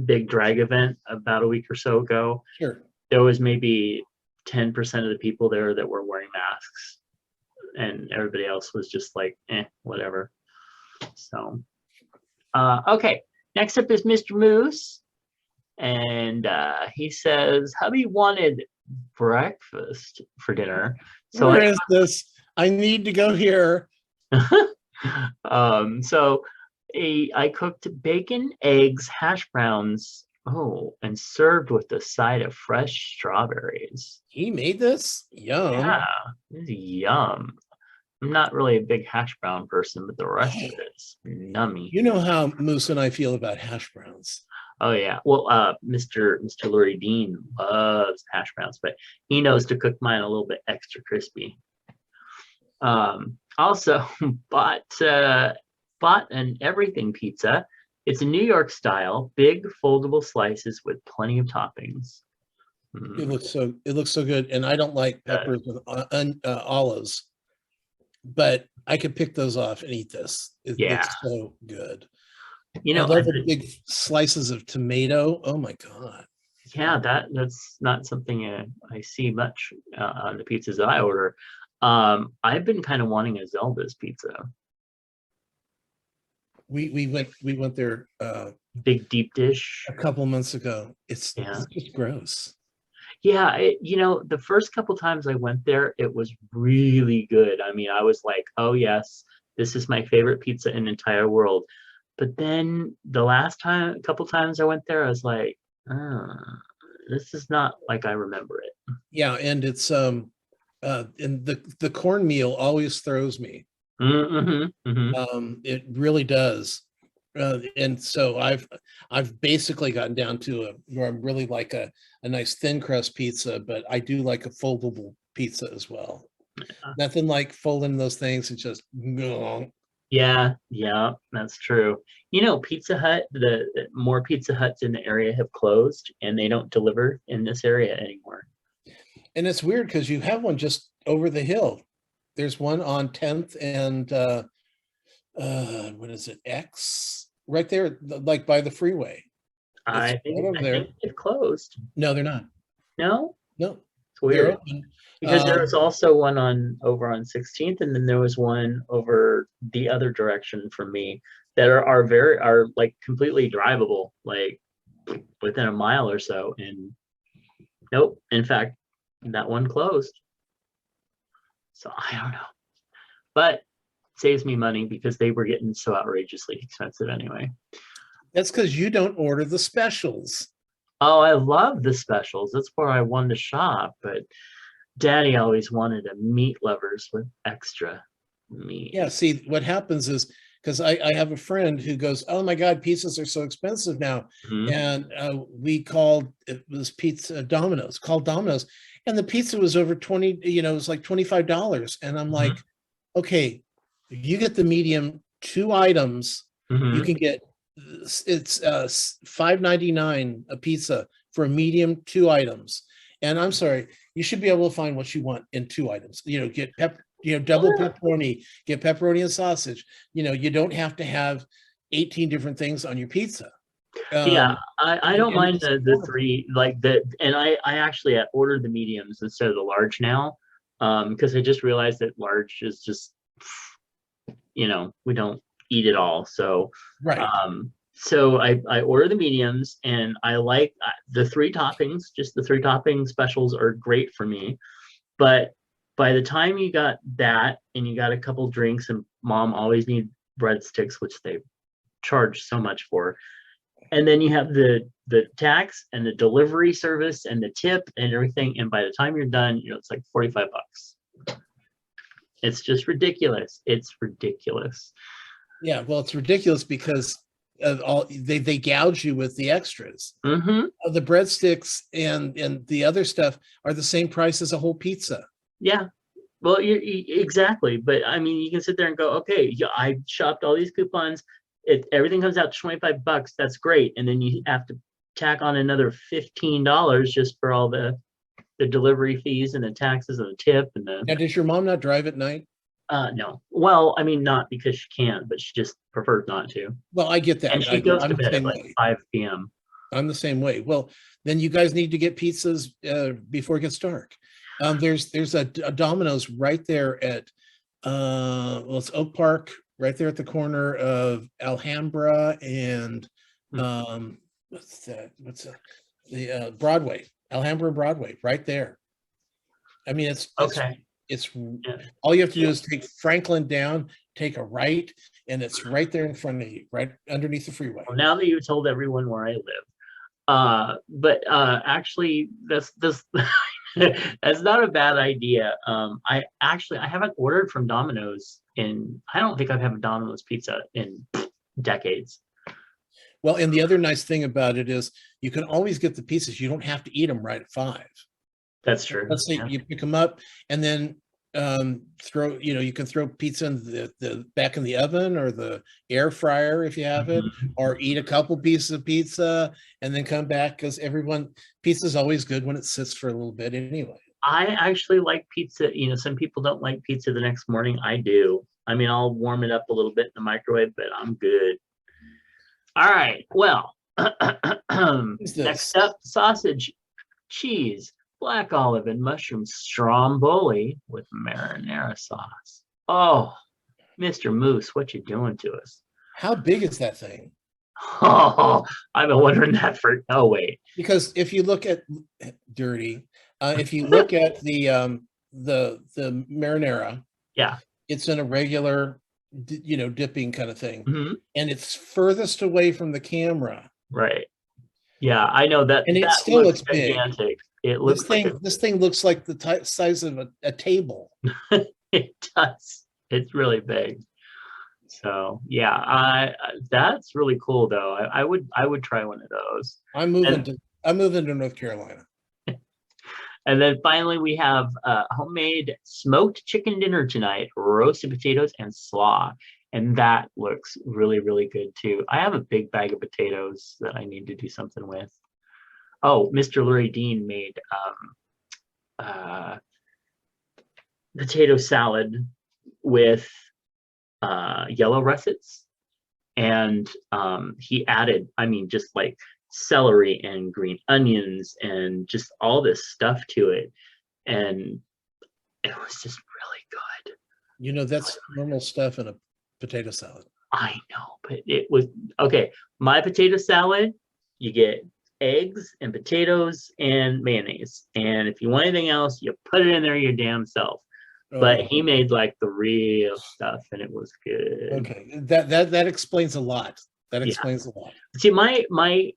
big drag event about a week or so ago. Sure. There was maybe 10% of the people there that were wearing masks, and everybody else was just like, whatever. So, okay. Next up is Mr. Moose, and he says, "Hubby wanted breakfast for dinner, so Where is this? I need to go here. so I cooked bacon, eggs, hash browns, and served with a side of fresh strawberries. He made this? Yum. Yeah, this is yum. I'm not really a big hash brown person, but the rest of it's yummy. You know how Moose and I feel about hash browns. Oh yeah. Well, Mr. Lurie Dean loves hash browns, but he knows to cook mine a little bit extra crispy. Also bought bought an everything pizza. It's a New York style, big foldable slices with plenty of toppings. It looks so good, and I don't like peppers with olives, but I could pick those off and eat this. It looks so good. I love the big slices of tomato. Oh my God. Yeah, that's not something I see much on the pizzas that I order. I've been kind of wanting a Zelda's pizza. We went there big deep dish a couple months ago. It's just gross. Yeah, the first couple times I went there, it was really good. I mean, I was like, oh yes, this is my favorite pizza in the entire world. But then the last time, a couple times I went there, I was like, this is not like I remember it. Yeah, and it's and the cornmeal always throws me. It really does. And so I've basically gotten down to where I'm really like a nice thin crust pizza, but I do like a foldable pizza as well. Nothing like folding those things and just yeah, that's true. Pizza Hut, the more Pizza Huts in the area have closed and they don't deliver in this area anymore. And it's weird because you have one just over the hill. There's one on 10th and what is it, X? Right there, like by the freeway. I think they've closed. No, they're not. No? No. It's weird. Because there was also one over on 16th, and then there was one over the other direction from me that are like completely drivable, like within a mile or so. And nope, in fact, that one closed. So I don't know. But saves me money because they were getting so outrageously expensive anyway. That's because you don't order the specials. Oh, I love the specials. That's where I wanted to shop, but Daddy always wanted a meat lovers with extra meat. Yeah, see, what happens is because I have a friend who goes, oh my God, pizzas are so expensive now. And we called, it was pizza Domino's, called Domino's, and the pizza was over 20, it was like $25. And I'm like, okay, if you get the medium 2 items, you can get, it's $5.99 a pizza for a medium 2 items. And I'm sorry, you should be able to find what you want in 2 items. Get double pepperoni, get pepperoni and sausage. You don't have to have 18 different things on your pizza. Yeah, I don't mind the 3, like and I actually ordered the mediums instead of the large now, because I just realized that large is just, we don't eat it all. So, so I order the mediums, and I like the 3 toppings. Just the 3 topping specials are great for me. But by the time you got that and you got a couple drinks, and Mom always needs breadsticks, which they charge so much for, and then you have the tax and the delivery service and the tip and everything, and by the time you're done, it's like $45. It's just ridiculous. It's ridiculous. Yeah, well, it's ridiculous because they gouge you with the extras. The breadsticks and the other stuff are the same price as a whole pizza. Yeah, well, exactly. But I mean, you can sit there and go, okay, I shopped all these coupons. Everything comes out to $25. That's great. And then you have to tack on another $15 just for all the delivery fees and the taxes and the tip and the. Now, does your mom not drive at night? No. Well, I mean, not because she can't, but she just prefers not to. Well, I get that. And she goes to bed at like 5 p.m. I'm the same way. Well, then you guys need to get pizzas before it gets dark. There's a Domino's right there at it's Oak Park, right there at the corner of Alhambra and what's that? The Broadway, Alhambra Broadway, right there. I mean, it's okay. It's all you have to do is take Franklin down, take a right, and it's right there in front of you, right underneath the freeway. Well, now that you've told everyone where I live, but actually, that's that's not a bad idea. I haven't ordered from Domino's I don't think I've had a Domino's pizza in decades. Well, and the other nice thing about it is you can always get the pizzas. You don't have to eat them right at 5. That's true. Let's say you pick them up, and then throw, you can throw pizza in the back in the oven or the air fryer if you have it, or eat a couple pieces of pizza and then come back, because pizza's always good when it sits for a little bit anyway. I actually like pizza. Some people don't like pizza the next morning. I do. I mean, I'll warm it up a little bit in the microwave, but I'm good. All right. Well, next up, sausage, cheese, black olive, and mushroom stromboli with marinara sauce. Oh, Mr. Moose, what you doing to us? How big is that thing? Oh, I've been wondering that for, oh, wait. Because if you look at dirty, if you look at the marinara, yeah, it's in a regular, dipping kind of thing, mm-hmm. and it's furthest away from the camera. Right. Yeah, I know that. And it still looks gigantic. Big. It looks this thing looks like the size of a table. It does. It's really big. So yeah, that's really cool though. I would try one of those. I'm moving to North Carolina. And then finally we have homemade smoked chicken dinner tonight, roasted potatoes and slaw. And that looks really, really good too. I have a big bag of potatoes that I need to do something with. Oh, Mr. Lurie Dean made potato salad with yellow russets, and he added, just like celery and green onions and just all this stuff to it, and it was just really good. That's normal stuff in a potato salad. I know, but it was okay. My potato salad, you get eggs and potatoes and mayonnaise, and if you want anything else, you put it in there your damn self. But he made like the real stuff, and it was good. Okay, that explains a lot. That explains a lot. See, my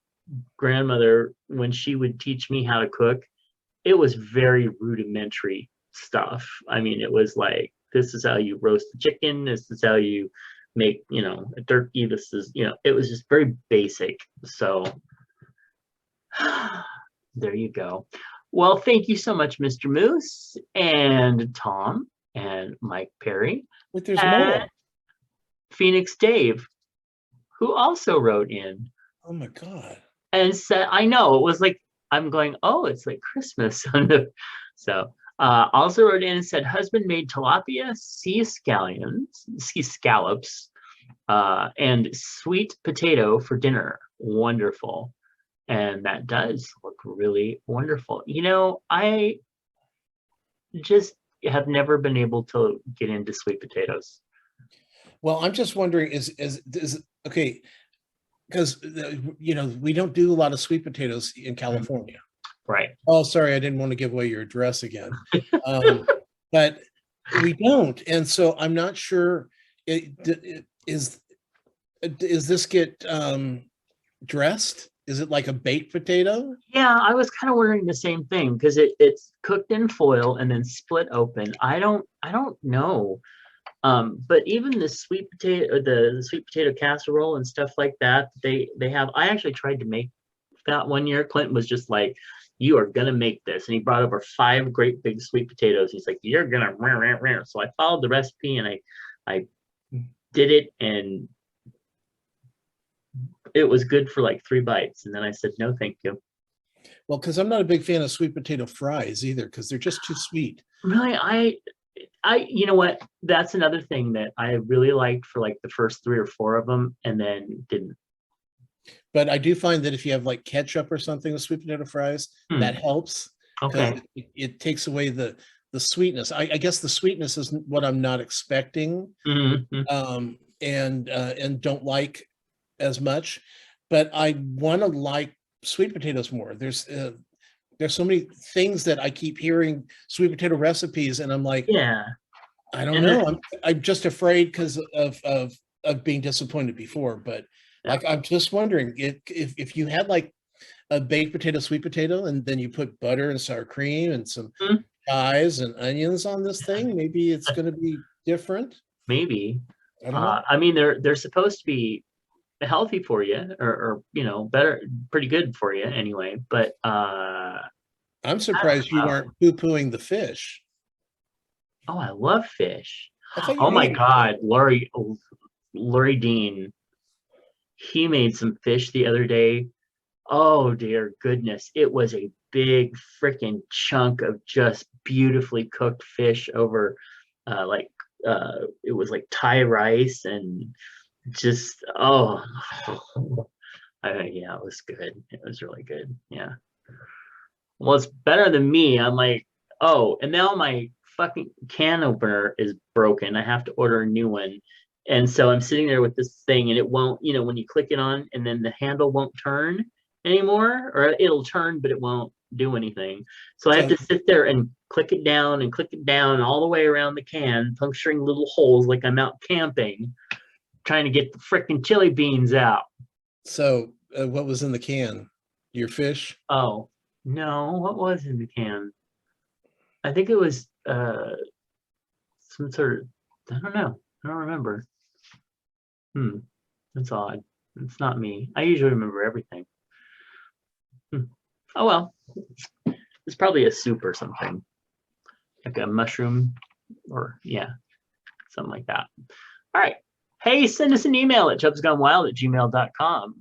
grandmother, when she would teach me how to cook, it was very rudimentary stuff. It was like, this is how you roast the chicken. This is how you make, a turkey. This is, it was just very basic. So there you go. Well, thank you so much, Mr. Moose and Tom and Mike Perry. But there's more. Phoenix Dave, who also wrote in. Oh my God. And said, I know, it was like, I'm going, oh, it's like Christmas. So also wrote in and said, husband made tilapia, sea scallops, and sweet potato for dinner. Wonderful. And that does look really wonderful. I just have never been able to get into sweet potatoes. Well, I'm just wondering, is okay, because we don't do a lot of sweet potatoes in California. Right. Oh, sorry, I didn't want to give away your address again. But we don't, and so I'm not sure. Is this get dressed? Is it like a baked potato? Yeah, I was kind of wondering the same thing, because it's cooked in foil and then split open. I don't know. But even the sweet potato casserole and stuff like that, they have. I actually tried to make that one year. Clinton was just like, you are gonna make this, and he brought over 5 great big sweet potatoes. He's like, you're gonna. So I followed the recipe and I did it, and it was good for like 3 bites, and then I said no thank you. Well, because I'm not a big fan of sweet potato fries either, because they're just too sweet. Really, I you know what, that's another thing that I really liked for like the first 3 or 4 of them, and then didn't. But I do find that if you have like ketchup or something with sweet potato fries, that helps. Okay. It takes away the sweetness. I guess the sweetness is what I'm not expecting, and don't like as much, but I want to like sweet potatoes more. There's so many things that I keep hearing sweet potato recipes, and I'm like, I don't know. I'm just afraid because of being disappointed before. But like, I'm just wondering if you had like a baked potato, sweet potato, and then you put butter and sour cream and some chives and onions on this thing, maybe it's going to be different. Maybe. I don't know. They're supposed to be healthy for you, or better, pretty good for you anyway, but I'm surprised you aren't poo-pooing the fish. Oh, I love fish. I thought you Oh my hated God, Lori Dean. He made some fish the other day. Oh dear goodness. It was a big freaking chunk of just beautifully cooked fish over like it was like Thai rice and just yeah, it was good. It was really good. Yeah. Well, it's better than me. I'm like, oh, and now my fucking can opener is broken. I have to order a new one. And so I'm sitting there with this thing and it won't, when you click it on and then the handle won't turn anymore, or it'll turn, but it won't do anything. So I have so to sit there and click it down all the way around the can, puncturing little holes like I'm out camping, trying to get the freaking chili beans out. so what was in the can? Your fish? Oh, no, what was in the can? I think it was some sort of, I don't know. I don't remember. That's odd. It's not me. I usually remember everything. Oh well. It's probably a soup or something. Like a mushroom or something like that. All right. Hey, send us an email at chubsgonewild@gmail.com.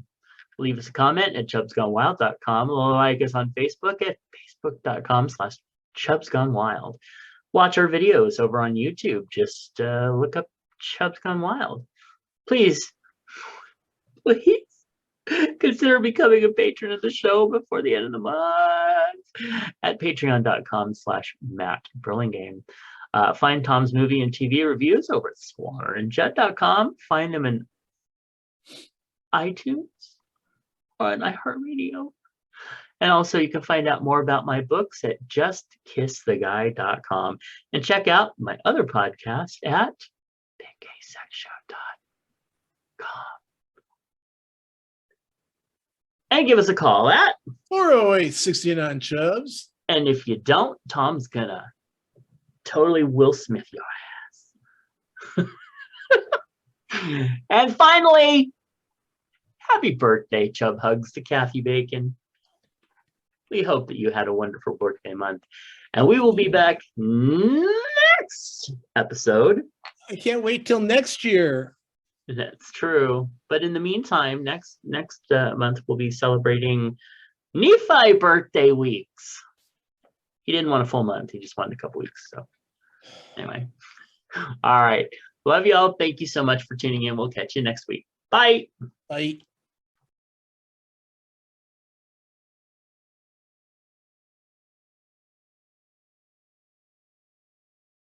Leave us a comment at chubsgonewild.com. Like us on Facebook at facebook.com/chubsgonewild. Watch our videos over on YouTube. Just look up Chubs Gone Wild. Please consider becoming a patron of the show before the end of the month at patreon.com/Matt Burlingame. Find Tom's movie and TV reviews over at squannerandjet.com. Find them in iTunes or on iHeartRadio. And also, you can find out more about my books at justkisstheguy.com. And check out my other podcast at bigaysexshow.com. And give us a call at 408-69 Chubs. And if you don't, Tom's gonna totally Will Smith your ass. And finally, happy birthday, Chub Hugs to Kathy Bacon. We hope that you had a wonderful birthday month. And we will be back next episode. I can't wait till next year. That's true. But in the meantime, next month we'll be celebrating Nephi birthday weeks. He didn't want a full month. He just wanted a couple weeks. So anyway. All right. Love y'all. Thank you so much for tuning in. We'll catch you next week. Bye. Bye.